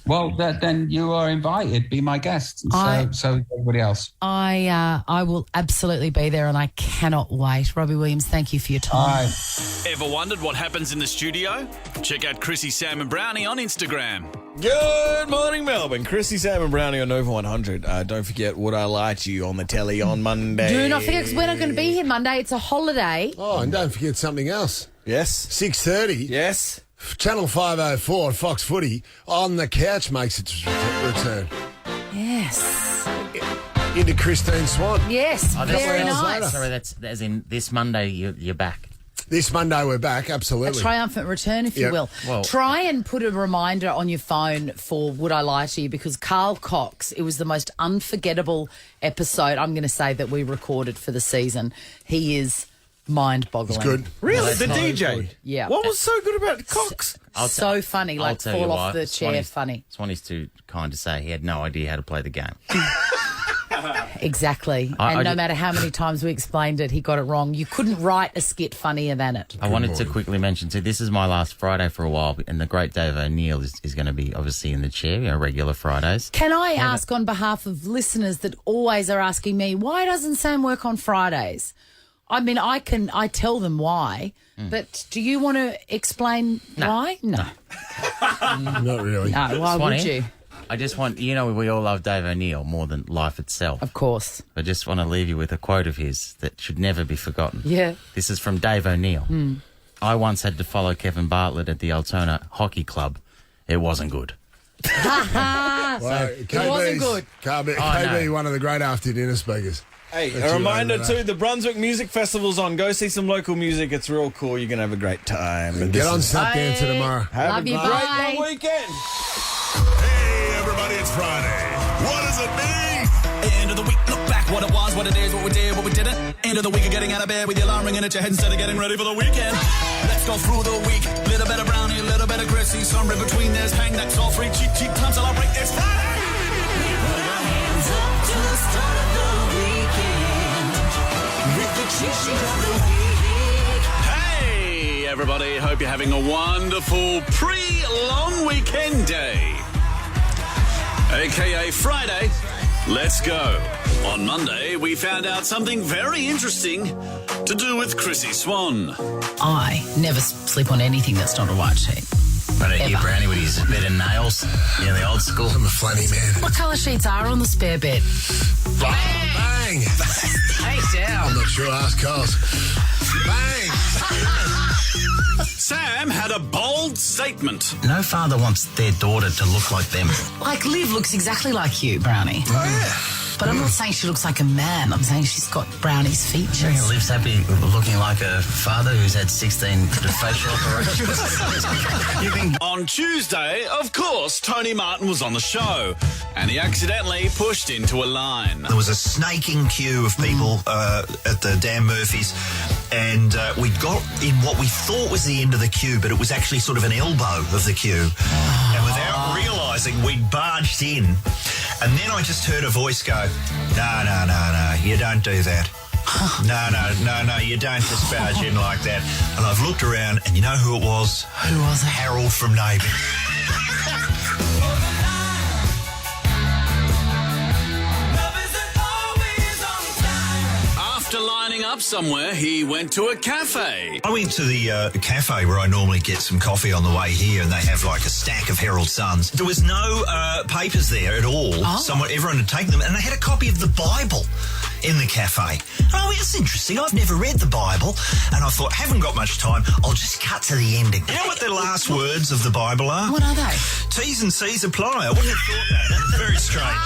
Well, then you are invited. Be my guest. So everybody else. I will absolutely be there, and I cannot wait. Robbie Williams, thank you for your time. Ever wondered what happens in the studio? Check out Chrissie, Sam and Brownie on Instagram. Good morning, Melbourne. Chrissie, Sam and Brownie on Nova 100. Don't forget Would I Lie to You on the telly on Monday. Do not forget, because we're not going to be here Monday. It's a holiday. Oh, and don't forget something else. Yes. 6:30. Yes. Channel 504, Fox Footy, On the Couch makes its return. Yes. Into Christine Swan. Yes, very nice. Sorry, that's as in this Monday you're back. This Monday we're back, absolutely. A triumphant return, if you will. Well, try and put a reminder on your phone for Would I Lie to You, because Carl Cox, it was the most unforgettable episode, I'm going to say, that we recorded for the season. He is mind-boggling. It's good. Really? The DJ? Good. Yeah. What was so good about Cox? So funny, like fall off the chair funny. Swanee's too kind to say he had no idea how to play the game. Exactly. And no matter how many times we explained it, he got it wrong. You couldn't write a skit funnier than it. I wanted to quickly mention, too, this is my last Friday for a while, and the great Dave O'Neill is going to be obviously in the chair, regular Fridays. Can I ask on behalf of listeners that always are asking me, why doesn't Sam work on Fridays? I mean, I tell them why, but do you want to explain why? No. Not really. No, why would you? I just want, we all love Dave O'Neill more than life itself. Of course. I just want to leave you with a quote of his that should never be forgotten. Yeah. This is from Dave O'Neill. I once had to follow Kevin Bartlett at the Altona Hockey Club. It wasn't good. It wasn't good. KB, one of the great after dinner speakers. Hey, a reminder too, the Brunswick Music Festival's on. Go see some local music. It's real cool. You're going to have a great time. And get on Snap Dancer tomorrow. Have a great long weekend. Hey, everybody, it's Friday. What does it mean? End of the week, look back, what it was, what it is, what we did, what we didn't. End of the week of getting out of bed with your alarm ringing at your head instead of getting ready for the weekend. Let's go through the week. Little bit of Brownie, little bit of Chrissie. Somewhere in between there's hang that's all free. Cheap time, celebrate. It's Friday. We put our hands up to the start of the weekend with the cheat sheet of the week. Hey, everybody. Hope you're having a wonderful pre-long weekend day. AKA Friday. Let's go. On Monday, we found out something very interesting to do with Chrissie Swan. I never sleep on anything that's not a white sheet. Right at you, Brownie, with his bed and nails. Yeah, the old school. I'm a funny man. What colour sheets are on the spare bed? Bang! Hey, down. I'm not sure. Ask Carls. Bang! Sam had a bold statement. No father wants their daughter to look like them. Like Liv looks exactly like you, Brownie. Oh, yeah. But I'm not saying she looks like a man. I'm saying she's got Brownie's features. Liv's happy looking like a father who's had 16 facial operations. On Tuesday, of course, Tony Martin was on the show, and he accidentally pushed into a line. There was a snaking queue of people at the Dan Murphy's, and we got in what we thought was the end of the queue, but it was actually sort of an elbow of the queue. And without realising, we barged in. And then I just heard a voice go, no, you don't do that. No, you don't just barge in like that. And I've looked around, and you know who it was? Who was it? Harold from Neighbours. After lining up somewhere, he went to a cafe. I went to the cafe where I normally get some coffee on the way here, and they have like a stack of Herald Suns. There was no papers there at all. Everyone had taken them, and they had a copy of the Bible in the cafe. Oh, it's interesting. I've never read the Bible, and I thought, haven't got much time. I'll just cut to the ending. You know what the last words of the Bible are? What are they? T's and C's apply. I wouldn't have thought that. Very strange.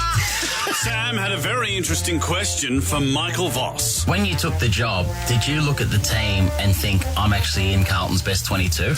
Sam had a very interesting question for Michael Voss. When you took the job, did you look at the team and think, I'm actually in Carlton's best 22?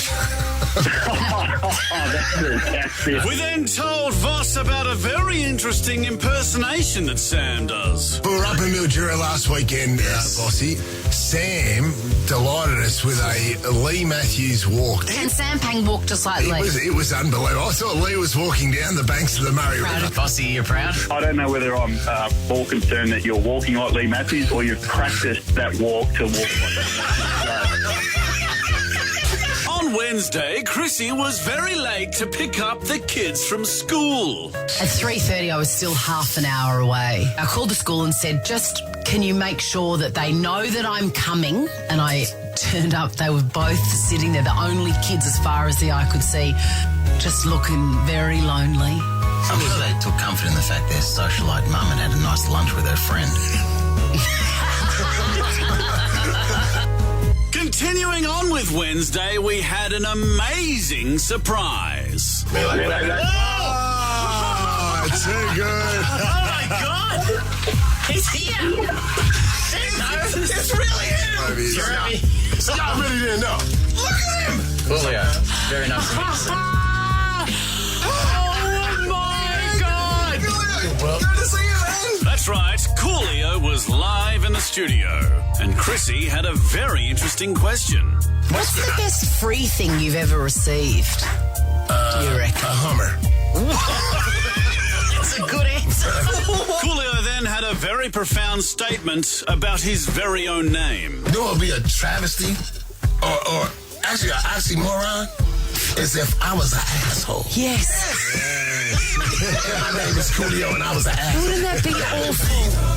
We then told Voss about a very interesting impersonation that Sam does. We were up in Mildura last weekend, Bossy. Sam delighted us with a Lee Matthews walk. And Sam Pang walked just like Lee. It was unbelievable. I thought Lee was walking down the banks of the Murray River. Bossy, you're proud? I don't know whether I'm more concerned that you're walking like Lee Matthews or you've practiced that walk to walk like On Wednesday, Chrissie was very late to pick up the kids from school. At 3:30, I was still half an hour away. I called the school and said, just can you make sure that they know that I'm coming? And I turned up. They were both sitting there, the only kids as far as the eye could see, just looking very lonely. I'm sure they took comfort in the fact their socialite mum had a nice lunch with her friend. Continuing on with Wednesday, we had an amazing surprise. Oh, too good. Oh, my God. He's here. It's really him. I really didn't know. Look at him. Julio, very nice to meet you, sir. Oh, my God. Good to see you, man. That's right. Coolio was live in the studio, and Chrissie had a very interesting question. What's the best free thing you've ever received, do you reckon? A Hummer. That's a good answer. Coolio then had a very profound statement about his very own name. You know what would be a travesty? Or actually an oxymoron? As if I was an asshole. Yes. My name is Coolio and I was an asshole. Wouldn't that be awful?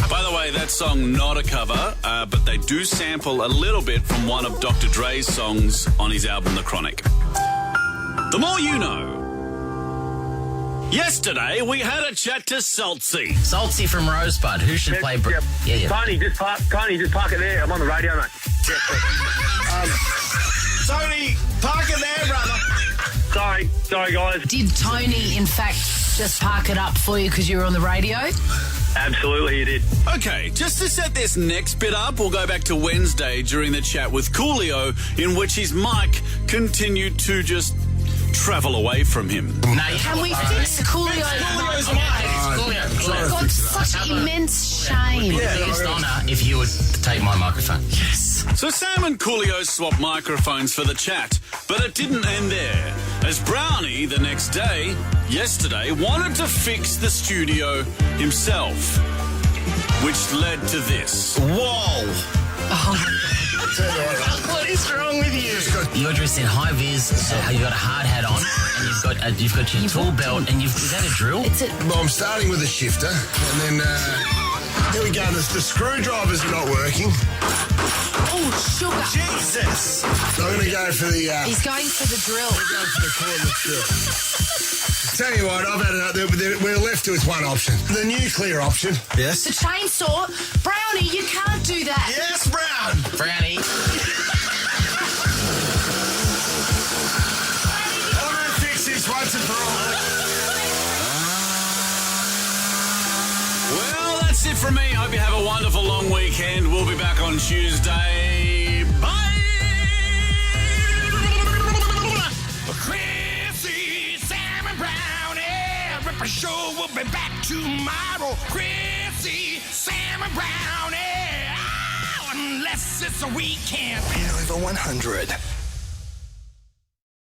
By the way, that song not a cover, but they do sample a little bit from one of Dr. Dre's songs on his album The Chronic. The more you know. Yesterday, we had a chat to Saltsy. Saltsy from Rosebud. Who should play... Yeah. Tony, just park it there. I'm on the radio, mate. Tony, park it there, brother. Sorry, guys. Did Tony, in fact, just park it up for you because you were on the radio? Absolutely, he did. Okay, just to set this next bit up, we'll go back to Wednesday during the chat with Coolio, in which his mic continued to just travel away from him. Can we fix Coolio's mic? I've got such immense shame. Biggest honour if you would take my microphone. Yes. So Sam and Coolio swapped microphones for the chat, but it didn't end there, as Browny, the next day, yesterday, wanted to fix the studio himself, which led to this. Whoa! What is wrong with you? You're dressed in high vis, you've got a hard hat on, and you've got your tool belt, and is that a drill? Well, I'm starting with a shifter, and then here we go. The screwdrivers are not working. Oh, sugar. Jesus! So I'm going to go for the... He's going for the drill. We're going for the cordless drill. Tell you what, I've had it. We're left with one option. The nuclear option. Yes. The chainsaw. Brownie, you can't do that. Yes, Brownie. I'm going to fix this once and for all. Well, that's it from me. Hope you have a wonderful long weekend. We'll be back on Tuesday. Bye! Chrissie, Sam and Brownie. show will be back tomorrow. Chrissie, Sam, and Brownie. Oh, unless it's a weekend. Over 100.